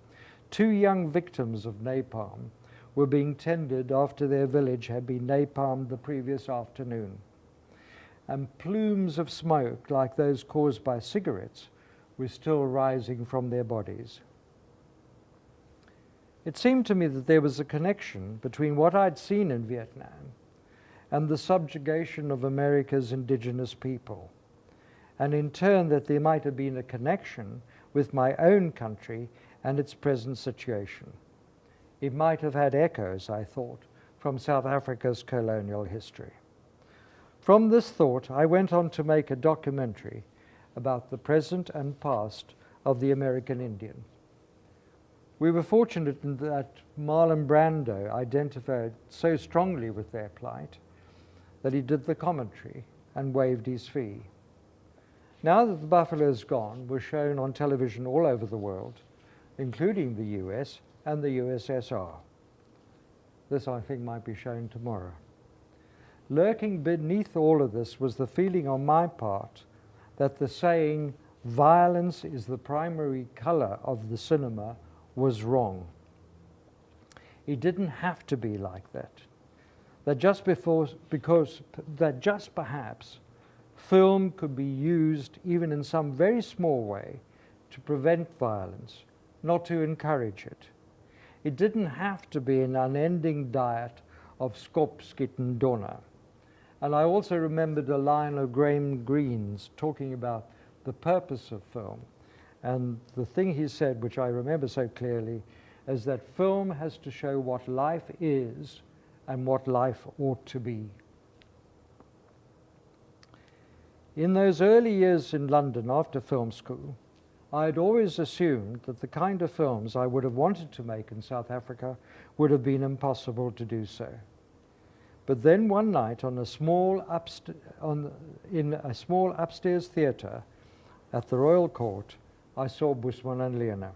2 young victims of napalm were being tended after their village had been napalmed the previous afternoon, and plumes of smoke like those caused by cigarettes were still rising from their bodies. It seemed to me that there was a connection between what I'd seen in Vietnam and the subjugation of America's indigenous people, and in turn that there might have been a connection with my own country and its present situation. It might have had echoes, I thought, from South Africa's colonial history. From this thought, I went on to make a documentary about the present and past of the American Indian. We were fortunate in that Marlon Brando identified so strongly with their plight that he did the commentary and waived his fee. Now that The Buffalo's Gone was shown on television all over the world, including the US and the USSR. This, I think, might be shown tomorrow. Lurking beneath all of this was the feeling on my part that the saying, violence is the primary color of the cinema, was wrong. It didn't have to be like that. That just perhaps film could be used even in some very small way to prevent violence, not to encourage it. It didn't have to be an unending diet of skop, skit and donna. And I also remembered a line of Graham Greene's talking about the purpose of film. And the thing he said, which I remember so clearly, is that film has to show what life is and what life ought to be. In those early years in London after film school, I had always assumed that the kind of films I would have wanted to make in South Africa would have been impossible to do so. But then one night in a small upstairs theatre at the Royal Court, I saw Busman and Leona.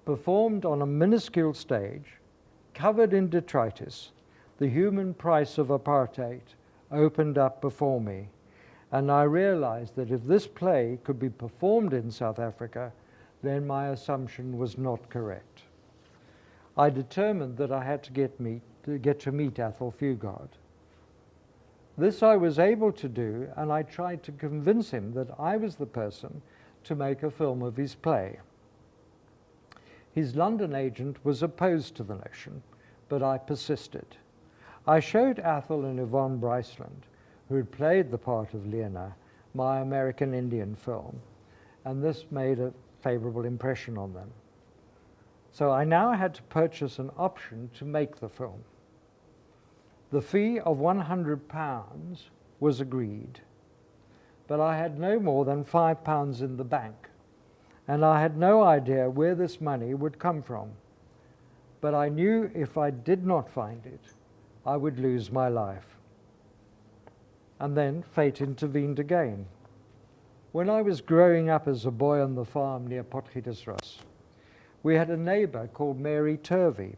Performed on a minuscule stage, covered in detritus, the human price of apartheid opened up before me, and I realized that if this play could be performed in South Africa, then my assumption was not correct. I determined that I had to get to meet Athol Fugard. This I was able to do, and I tried to convince him that I was the person to make a film of his play. His London agent was opposed to the notion, but I persisted. I showed Athol and Yvonne Bryceland, who had played the part of Leona, my American Indian film, and this made a favorable impression on them. So I now had to purchase an option to make the film. The fee of £100 was agreed, but I had no more than £5 in the bank, and I had no idea where this money would come from. But I knew if I did not find it, I would lose my life. And then fate intervened again. When I was growing up as a boy on the farm near Potgietersrus, we had a neighbor called Mary Turvey.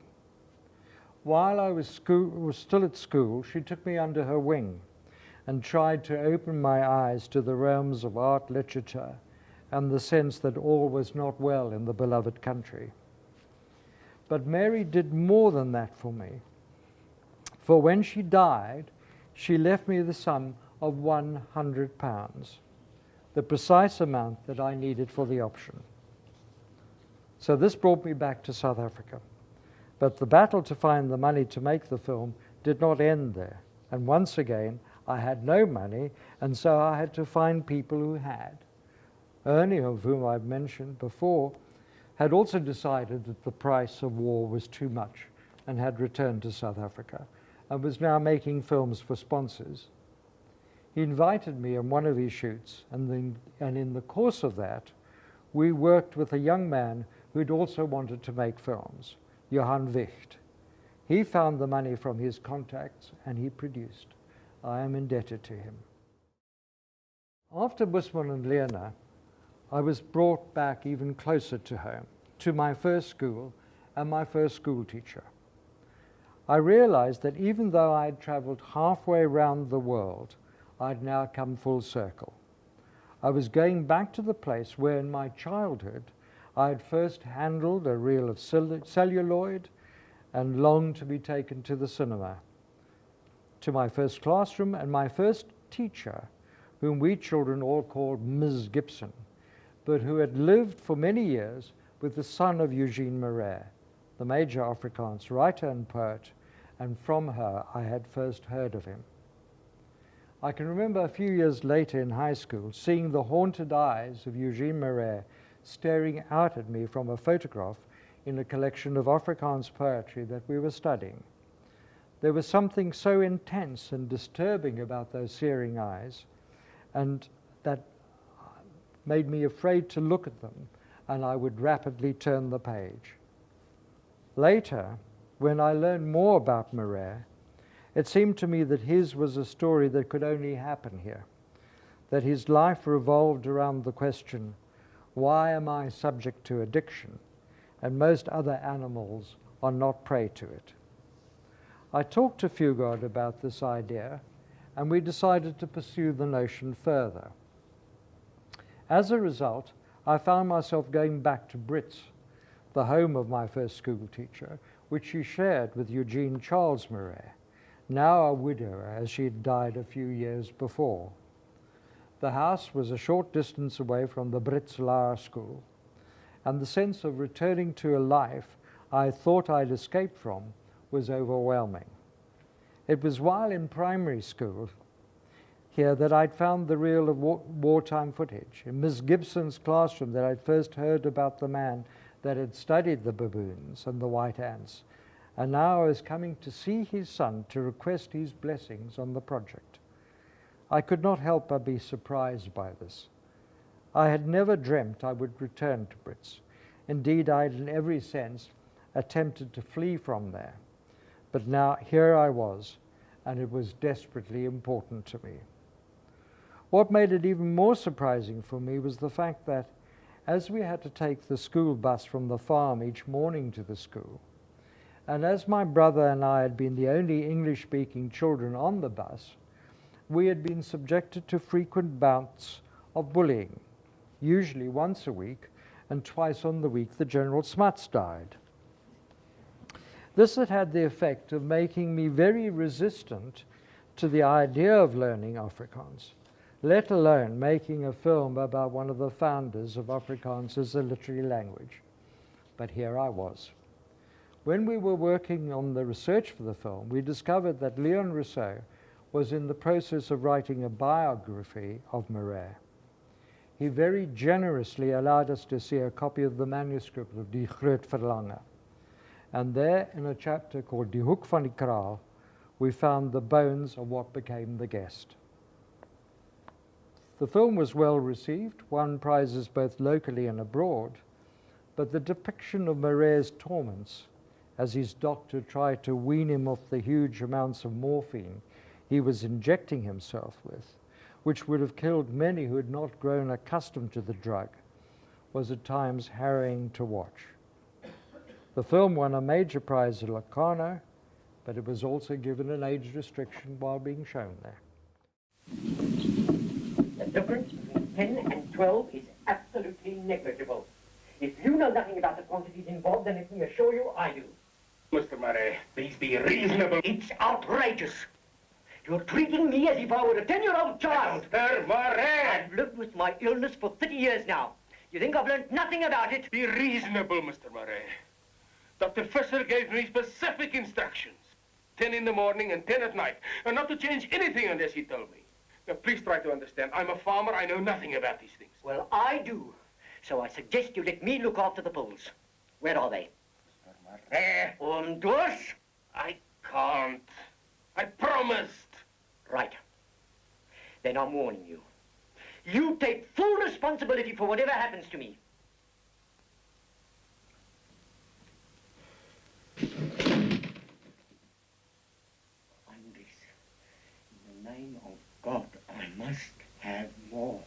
While I was still at school, she took me under her wing and tried to open my eyes to the realms of art, literature, and the sense that all was not well in the beloved country. But Mary did more than that for me. For when she died, she left me the sum of £100, the precise amount that I needed for the option. So this brought me back to South Africa. But the battle to find the money to make the film did not end there. And once again, I had no money, and so I had to find people who had. Ernie, of whom I've mentioned before, had also decided that the price of war was too much and had returned to South Africa and was now making films for sponsors. He invited me on one of his shoots, and in the course of that, we worked with a young man who'd also wanted to make films, Johan Wicht. He found the money from his contacts and he produced. I am indebted to him. After Busman and Leona, I was brought back even closer to home, to my first school and my first school teacher. I realized that even though I had traveled halfway around the world, I'd now come full circle. I was going back to the place where in my childhood I had first handled a reel of celluloid and longed to be taken to the cinema, to my first classroom and my first teacher, whom we children all called Ms. Gibson, but who had lived for many years with the son of Eugene Marais, the major Afrikaans writer and poet, and from her I had first heard of him. I can remember a few years later in high school seeing the haunted eyes of Eugene Marais staring out at me from a photograph in a collection of Afrikaans poetry that we were studying. There was something so intense and disturbing about those searing eyes, and that made me afraid to look at them, and I would rapidly turn the page. Later, when I learned more about Marais, it seemed to me that his was a story that could only happen here, that his life revolved around the question, why am I subject to addiction, and most other animals are not prey to it? I talked to Fugard about this idea, and we decided to pursue the notion further. As a result, I found myself going back to Brits, the home of my first school teacher, which she shared with Eugene Charles Murray, now a widower as she had died a few years before. The house was a short distance away from the Brits Law School, and the sense of returning to a life I thought I'd escaped from was overwhelming. It was while in primary school here that I'd found the reel of wartime footage. In Miss Gibson's classroom that I'd first heard about the man that had studied the baboons and the white ants, and now I was coming to see his son to request his blessings on the project. I could not help but be surprised by this. I had never dreamt I would return to Brits. Indeed, I had in every sense attempted to flee from there. But now here I was, and it was desperately important to me. What made it even more surprising for me was the fact that as we had to take the school bus from the farm each morning to the school, and as my brother and I had been the only English-speaking children on the bus, we had been subjected to frequent bouts of bullying, usually once a week, and twice on the week the General Smuts died. This had had the effect of making me very resistant to the idea of learning Afrikaans, let alone making a film about one of the founders of Afrikaans as a literary language. But here I was. When we were working on the research for the film, we discovered that Leon Rousseau was in the process of writing a biography of Murray. He very generously allowed us to see a copy of the manuscript of Die Groot Verlange. And there, in a chapter called Die Hoek van die Kraal, we found the bones of what became the guest. The film was well received, won prizes both locally and abroad, but the depiction of Murray's torments as his doctor tried to wean him off the huge amounts of morphine he was injecting himself with, which would have killed many who had not grown accustomed to the drug, was at times harrowing to watch. The film won a major prize at Locarno, but it was also given an age restriction while being shown there. The difference between 10 and 12 is absolutely negligible. If you know nothing about the quantities involved, then let me assure you I do. Mr. Murray, please be reasonable. It's outrageous. You're treating me as if I were a 10-year-old child. Mr. Murray! I've lived with my illness for 30 years now. You think I've learned nothing about it? Be reasonable, Mr. Murray. Dr. Fisher gave me specific instructions. 10 in the morning and 10 at night. And not to change anything unless he told me. Now, please try to understand. I'm a farmer. I know nothing about these things. Well, I do. So I suggest you let me look after the pills. Where are they? Mr. Murray! Dus? I can't. I promised. Right. Then I'm warning you. You take full responsibility for whatever happens to me. Andries, in the name of God, I must have more.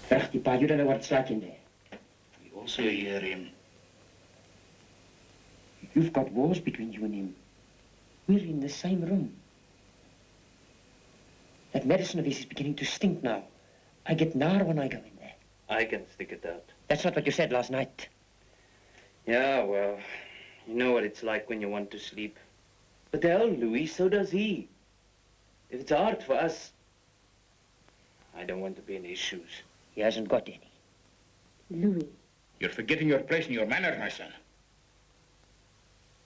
Rechtipa, you don't know what it's like in there. We also hear him. You've got wars between you and him. We're in the same room. That medicine of his is beginning to stink now. I get nar when I go in there. I can stick it out. That's not what you said last night. Yeah, well, you know what it's like when you want to sleep. But hell, Louis, so does he. If it's hard for us, I don't want to be in his shoes. He hasn't got any. Louis. You're forgetting your place and your manners, my son.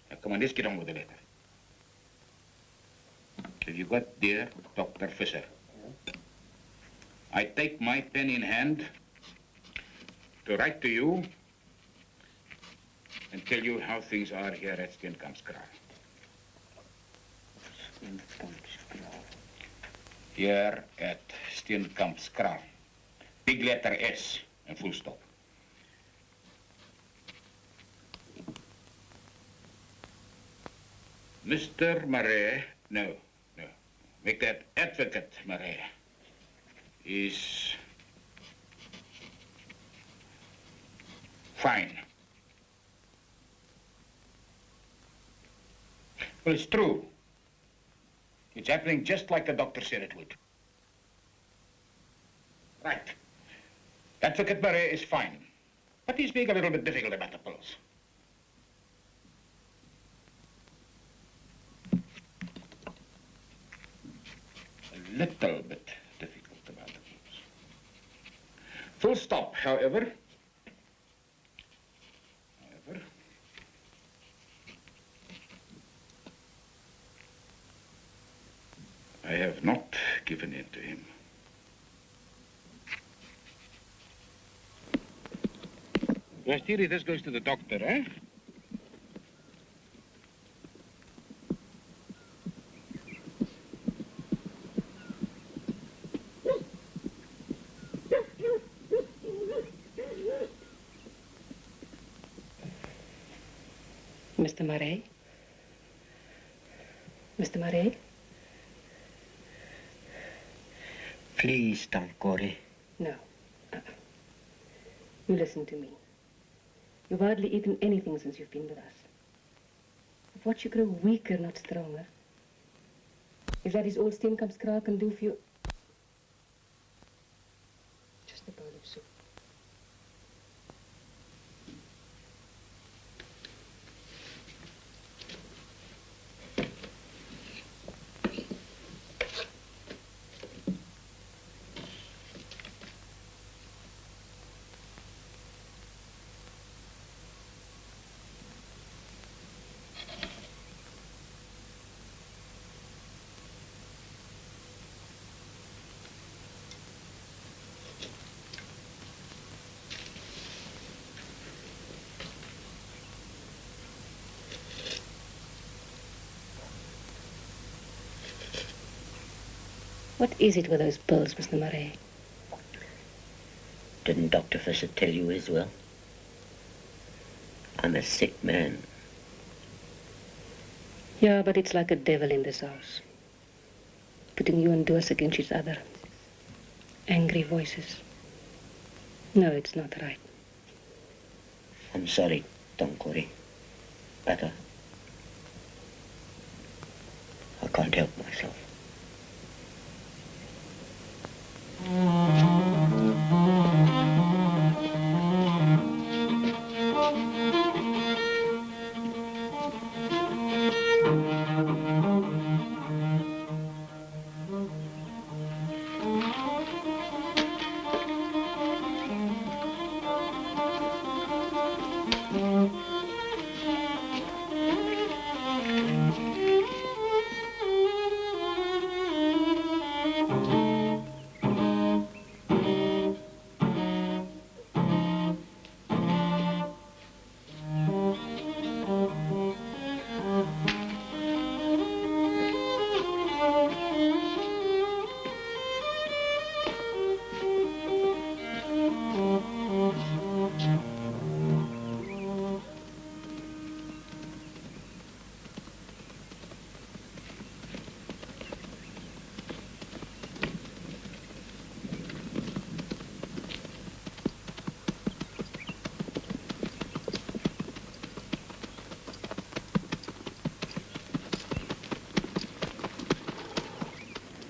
Now, come on, let's get on with the letter. Have you got dear Dr. Fisher? Yeah. I take my pen in hand to write to you and tell you how things are here at Steenkampskraal. Here at Steenkampskraal. Big letter S and full stop. Mr. Murray, no. Make that Advocate Murray is fine. Well, it's true. It's happening just like the doctor said it would. Right. Advocate Murray is fine, but he's being a little bit difficult about the pills. A little bit difficult about the pills. Full stop, however. I have not given in to him. Yes, dearie, this goes to the doctor, eh? Mr. Murray? Mr. Murray? Please, Tankore. No. You listen to me. You've hardly eaten anything since you've been with us. I've watched you grow weaker, not stronger. If that is all Steenkampskraal can do for you... Just a bowl of soup. What is it with those pills, Mr. Murray? Didn't Dr. Fisher tell you as well? I'm a sick man. Yeah, but it's like a devil in this house. Putting you and us against each other. Angry voices. No, it's not right. I'm sorry, Tankore. But I can't help myself.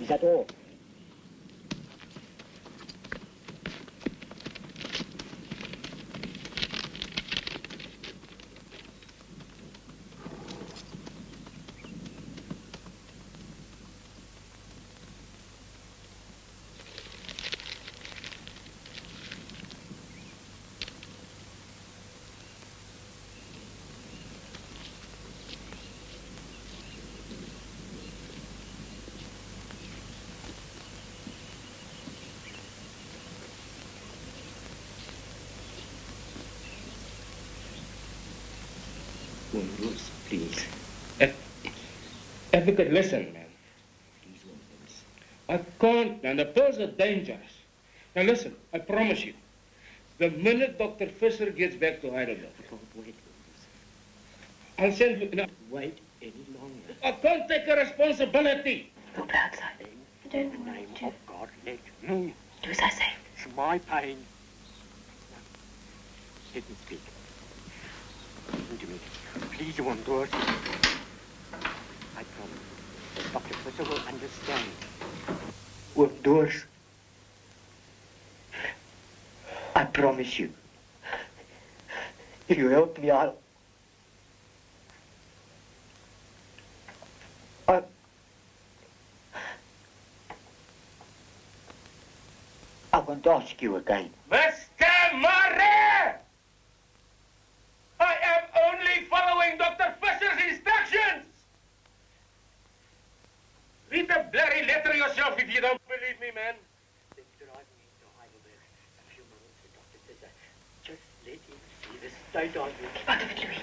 Is that all? Ross, please. Advocate, listen, man. I can't, man. The pills are dangerous. Now listen, I promise you. The minute Dr. Fisher gets back to Heidelberg, I can't wait. I'll send you... No. Wait. any longer. I can't take a responsibility. Go back outside. I don't In the want name to. of God, let me. Do as I say. It's my pain. Let me speak. Listen to me. Please, you won't do it. I promise that Dr. Fisher will understand. Won't do it. I promise you. If you help me, I want to ask you again. Mr. Murray! I am only following Dr. Fisher's instructions! Read the bloody letter yourself if you don't believe me, man. Then drive me to Heidelberg a few moments with Dr. Fisher. Just let him see the state of you. Out of it, Louis.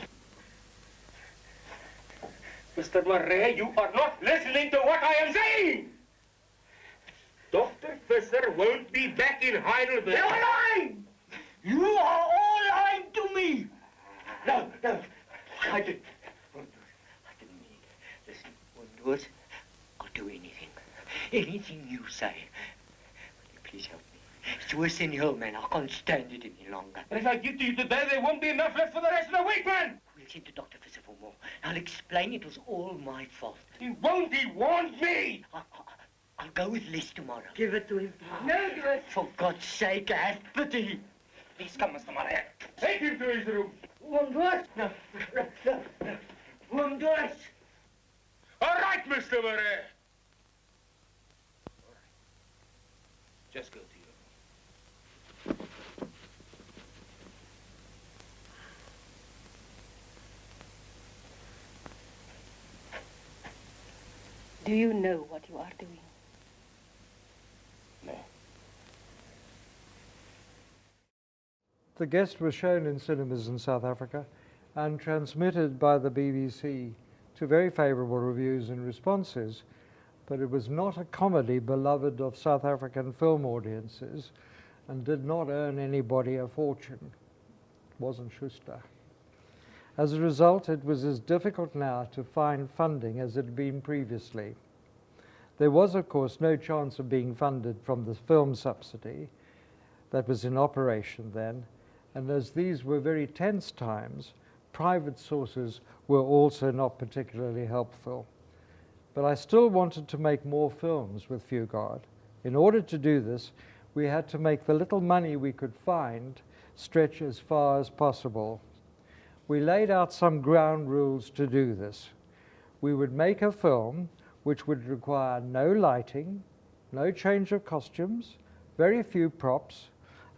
Mr. Murray, you are not listening to what I am saying! Dr. Fisher won't be back in Heidelberg. You're lying! You are all lying to me! No, I didn't mean it. Listen, won't do it. I'll do anything. Anything you say. Will you please help me? It's worse than hell, man. I can't stand it any longer. But if I give to you today, there won't be enough left for the rest of the week, man! We'll send to Dr. Fisher for more. I'll explain it was all my fault. He won't, he warned me! I'll go with less tomorrow. Give it to him. No, do it. For God's sake, have pity. Please come, Mr. Murray. Take him to his room. Won't do it. No. Won't do it. All right, Mr. Murray. All right. Just go to your room. Do you know what you are doing? No. The Guest was shown in cinemas in South Africa and transmitted by the BBC to very favourable reviews and responses, but it was not a comedy beloved of South African film audiences and did not earn anybody a fortune. It wasn't Schuster. As a result, it was as difficult now to find funding as it had been previously. There was, of course, no chance of being funded from the film subsidy that was in operation then, and as these were very tense times, private sources were also not particularly helpful. But I still wanted to make more films with Fugard. In order to do this, we had to make the little money we could find stretch as far as possible. We laid out some ground rules to do this. We would make a film which would require no lighting, no change of costumes, very few props,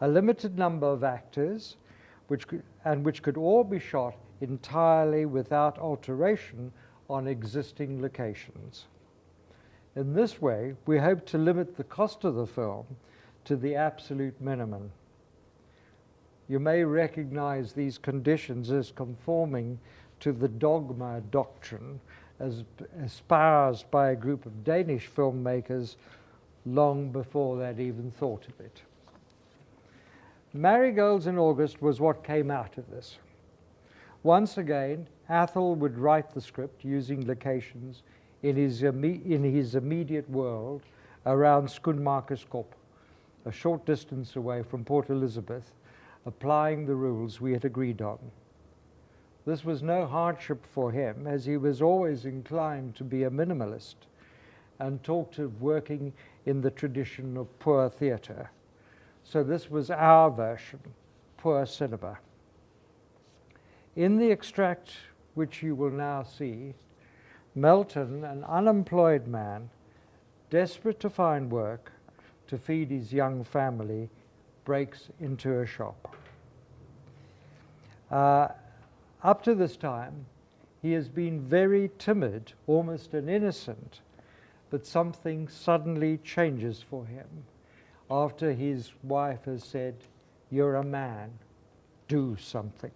a limited number of actors, which could all be shot entirely without alteration on existing locations. In this way, we hope to limit the cost of the film to the absolute minimum. You may recognize these conditions as conforming to the dogma doctrine as espoused by a group of Danish filmmakers long before they'd even thought of it. Marigolds in August was what came out of this. Once again, Athol would write the script using locations in his immediate world around Schoenmakerskop, a short distance away from Port Elizabeth, applying the rules we had agreed on. This was no hardship for him, as he was always inclined to be a minimalist and talked of working in the tradition of poor theatre. So this was our version, poor cinema. In the extract which you will now see, Melton, an unemployed man, desperate to find work to feed his young family, breaks into a shop. Up to this time, he has been very timid, almost an innocent, but something suddenly changes for him after his wife has said, "You're a man, do something."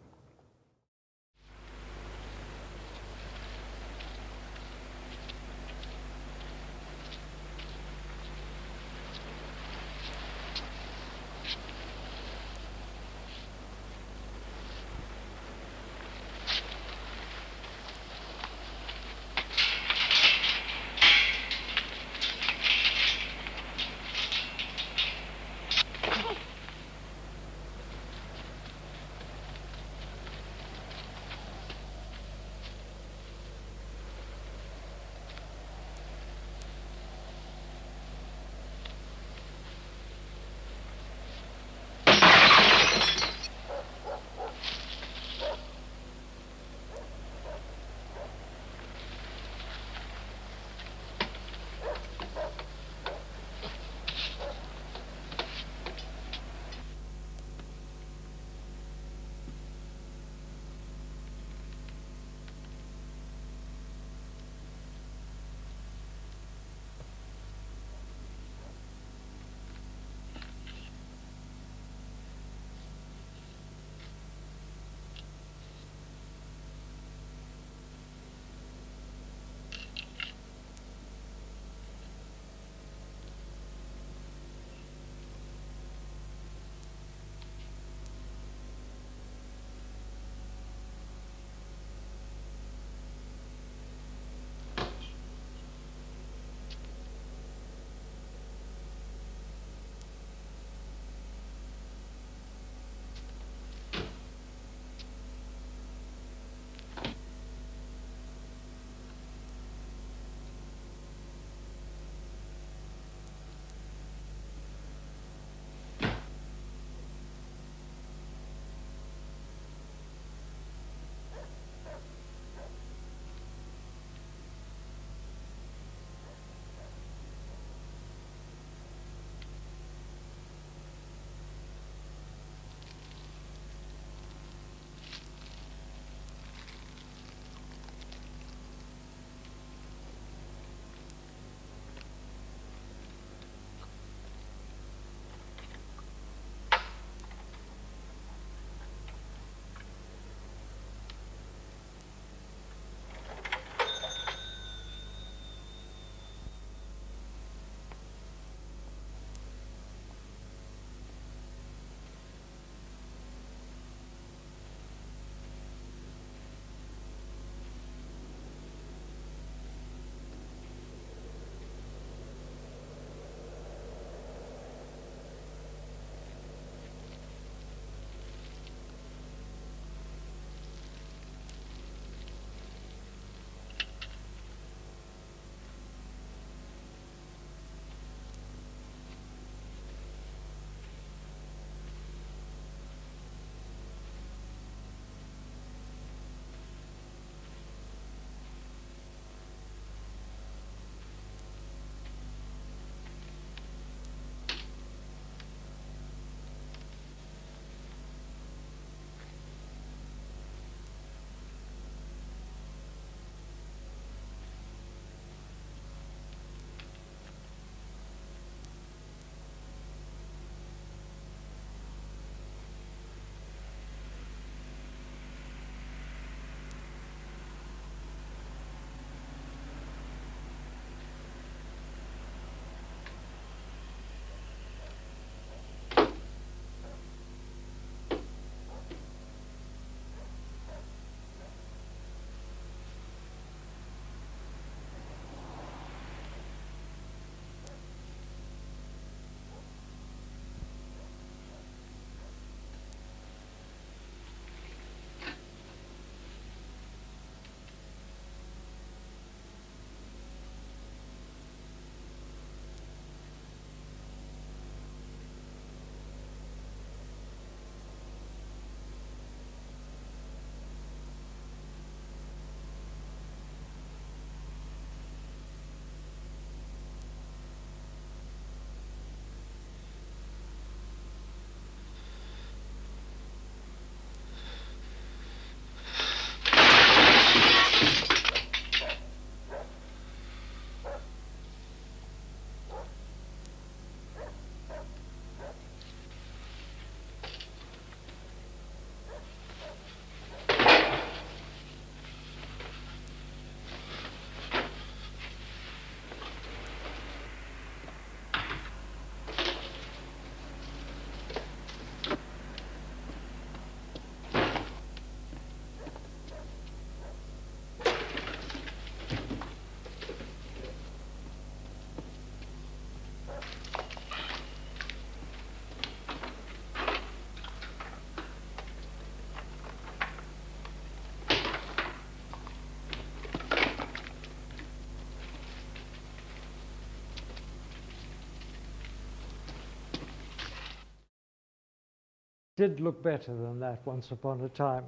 did look better than that once upon a time.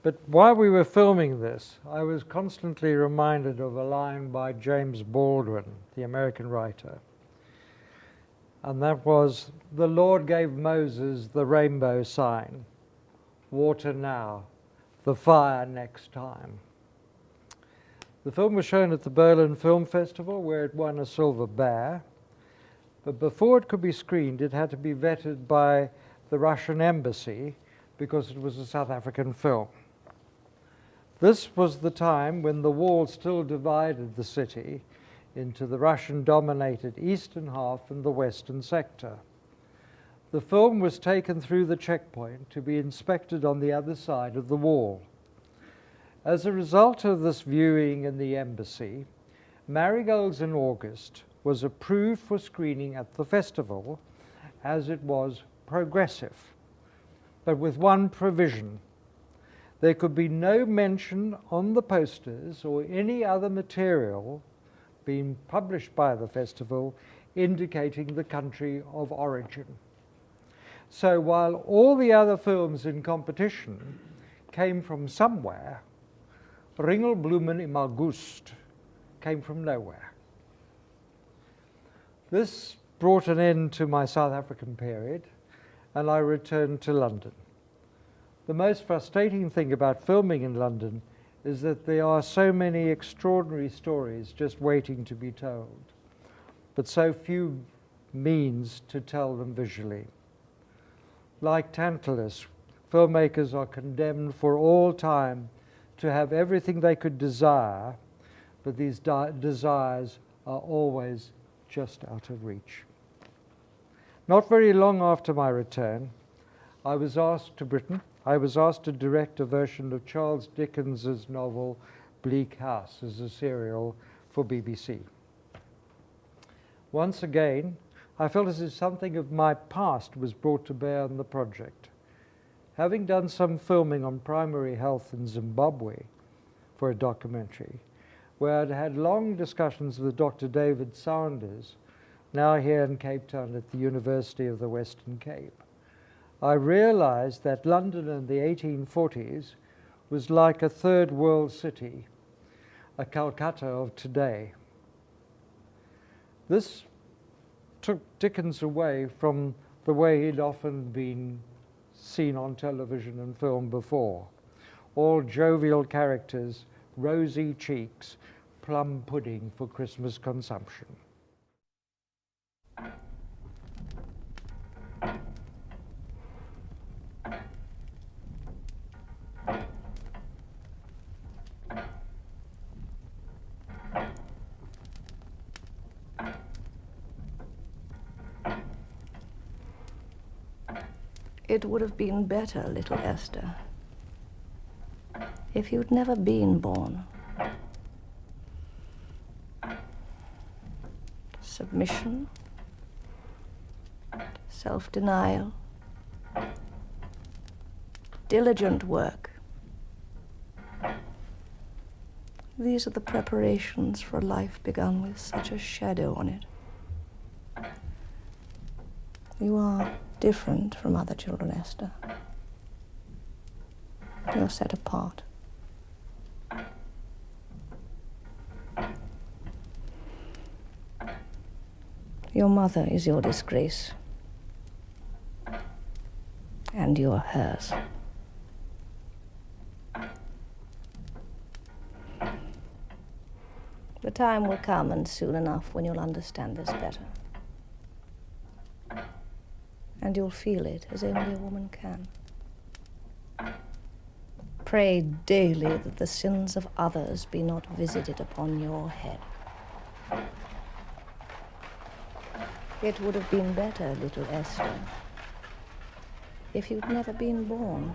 But while we were filming this, I was constantly reminded of a line by James Baldwin, the American writer. And that was, "The Lord gave Moses the rainbow sign. Water now, the fire next time." The film was shown at the Berlin Film Festival, where it won a Silver Bear. But before it could be screened, it had to be vetted by the Russian embassy because it was a South African film. This was the time when the wall still divided the city into the Russian-dominated eastern half and the western sector. The film was taken through the checkpoint to be inspected on the other side of the wall. As a result of this viewing in the embassy, Marigolds in August was approved for screening at the festival as it was progressive, but with one provision. There could be no mention on the posters or any other material being published by the festival indicating the country of origin. So while all the other films in competition came from somewhere, Ringelblumen im August came from nowhere. This brought an end to my South African period, and I returned to London. The most frustrating thing about filming in London is that there are so many extraordinary stories just waiting to be told, but so few means to tell them visually. Like Tantalus, filmmakers are condemned for all time to have everything they could desire, but these desires are always just out of reach. Not very long after my return, I was asked to direct a version of Charles Dickens's novel Bleak House as a serial for BBC. Once again, I felt as if something of my past was brought to bear on the project. Having done some filming on primary health in Zimbabwe for a documentary, where I'd had long discussions with Dr. David Sanders, now here in Cape Town at the University of the Western Cape, I realized that London in the 1840s was like a third world city, a Calcutta of today. This took Dickens away from the way he'd often been seen on television and film before. All jovial characters, rosy cheeks, plum pudding for Christmas consumption. It would have been better, little Esther, if you'd never been born. Submission, self-denial, diligent work. These are the preparations for a life begun with such a shadow on it. You are different from other children, Esther. You're set apart. Your mother is your disgrace, and you're hers. The time will come, and soon enough, when you'll understand this better. And you'll feel it as only a woman can. Pray daily that the sins of others be not visited upon your head. It would have been better, little Esther, if you'd never been born.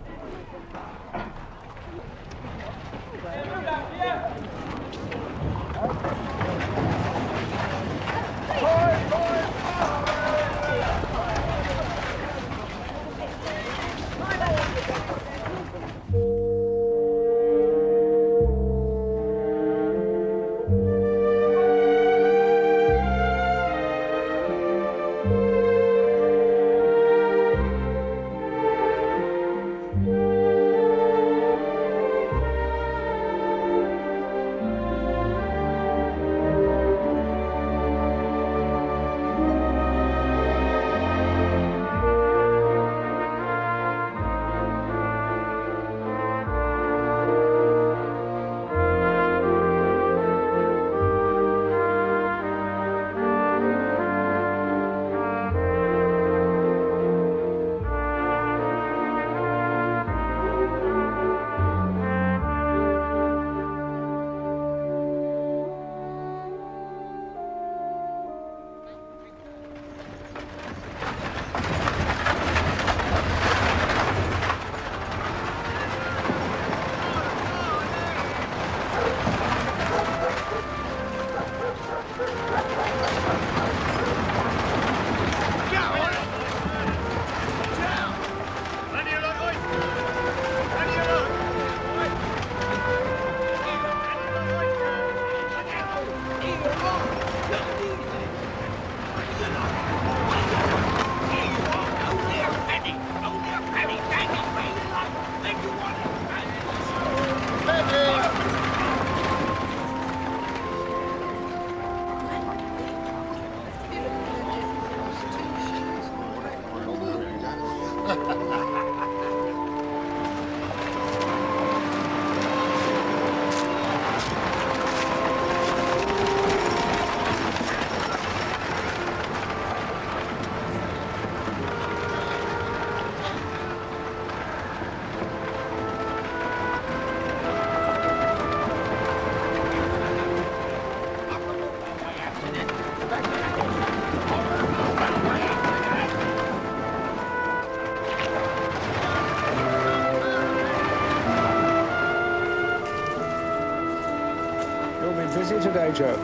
Busy today, Joe.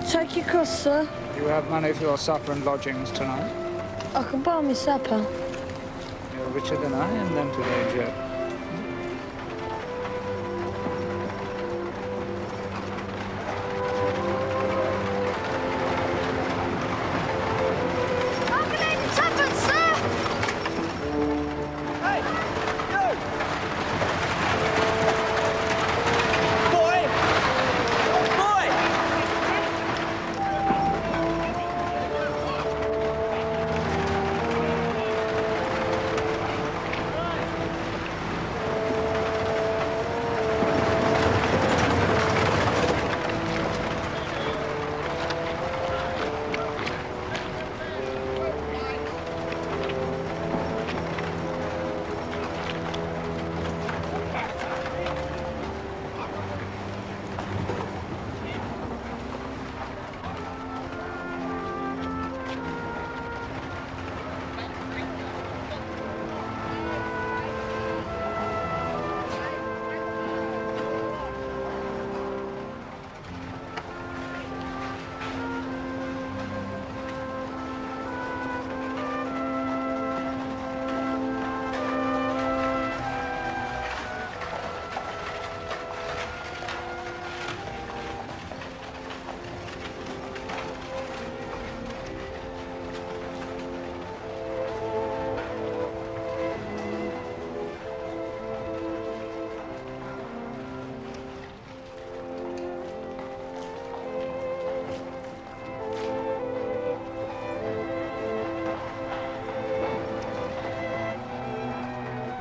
Take your cost, sir. You have money for your supper and lodgings tonight? I can buy me supper. You're richer than I am then today, Joe. Calculated tuppence, sir! Hey!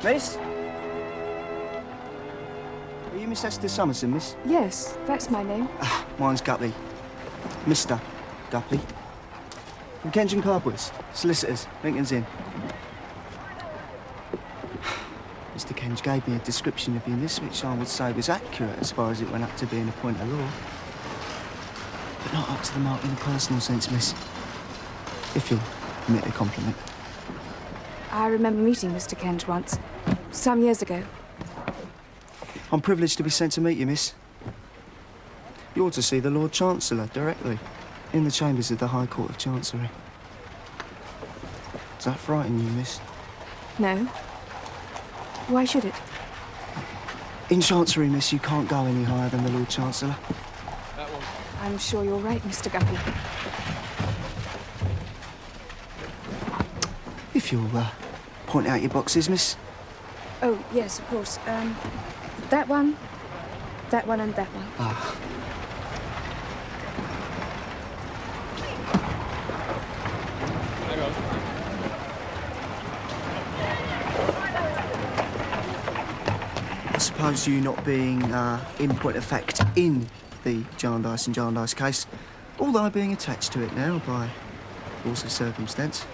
Miss? Are you Miss Esther Summerson, miss? Yes, that's my name. Mine's Guppy. Mr. Guppy. From Kenton Carboys, solicitors, Lincoln's Inn. Mr. Kenge gave me a description of you, miss, which I would say was accurate as far as it went up to being a point of law. But not up to the mark in a personal sense, miss. If you'll permit a compliment. I remember meeting Mr. Kenge once, some years ago. I'm privileged to be sent to meet you, miss. You ought to see the Lord Chancellor directly, in the chambers of the High Court of Chancery. Does that frighten you, miss? No. Why should it? In Chancery, miss, you can't go any higher than the Lord Chancellor. I'm sure you're right, Mr. Guppy. If you'll point out your boxes, miss. Oh, yes, of course. That one, and that one. Ah. I suppose you not being, in point of fact, in the Jarndyce and Jarndyce case, although being attached to it now by force of circumstance,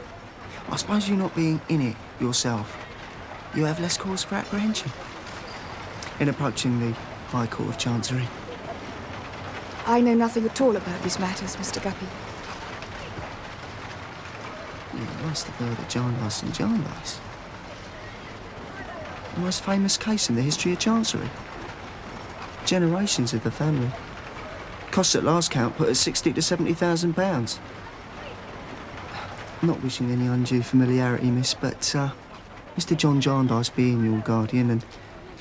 I suppose you not being in it yourself, you have less cause for apprehension in approaching the High Court of Chancery. I know nothing at all about these matters, Mr. Guppy. You must have heard of Jarndyce and Jarndyce. The most famous case in the history of Chancery. Generations of the family. Costs at last count put at £60,000 to £70,000. Not wishing any undue familiarity, miss, but Mr. John Jarndyce being your guardian and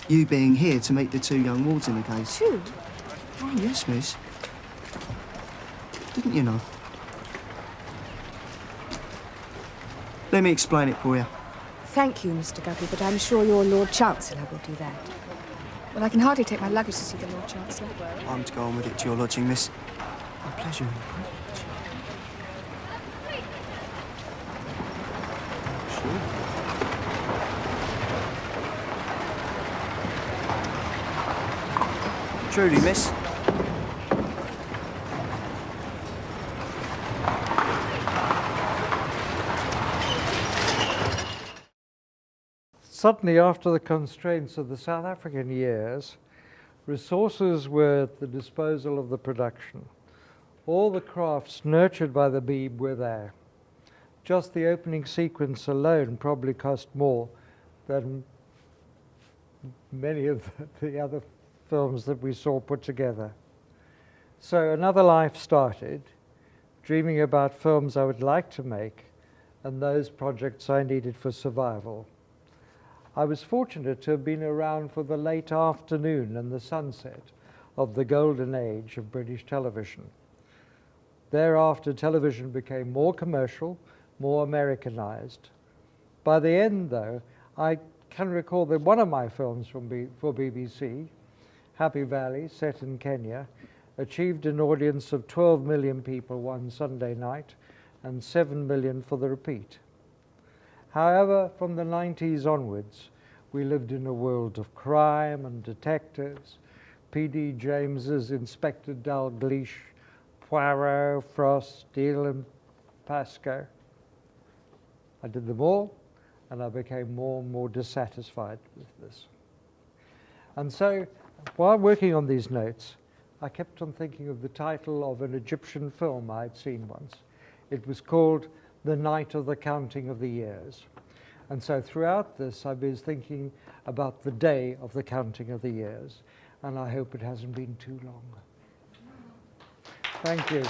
you being here to meet the two young wards in the case. Two? Oh, yes, miss. Didn't you know? Let me explain it for you. Thank you, Mr. Guppy, but I'm sure your Lord Chancellor will do that. Well, I can hardly take my luggage to see the Lord Chancellor. I'm to go on with it to your lodging, miss. My pleasure and privilege. Truly, miss. Suddenly, after the constraints of the South African years, resources were at the disposal of the production. All the crafts nurtured by the Beeb were there. Just the opening sequence alone probably cost more than many of the other films that we saw put together. So another life started, dreaming about films I would like to make and those projects I needed for survival. I was fortunate to have been around for the late afternoon and the sunset of the golden age of British television. Thereafter, television became more commercial, more Americanized. By the end, though, I can recall that one of my films for BBC, Happy Valley, set in Kenya, achieved an audience of 12 million people one Sunday night and 7 million for the repeat. However, from the 90s onwards, we lived in a world of crime and detectives, P.D. James's Inspector Dalgleish, Poirot, Frost, Steele and Pascoe. I did them all, and I became more and more dissatisfied with this. And so, while working on these notes, I kept on thinking of the title of an Egyptian film I'd seen once. It was called The Night of the Counting of the Years. And so throughout this, I was thinking about the day of the counting of the years, and I hope it hasn't been too long. Thank you.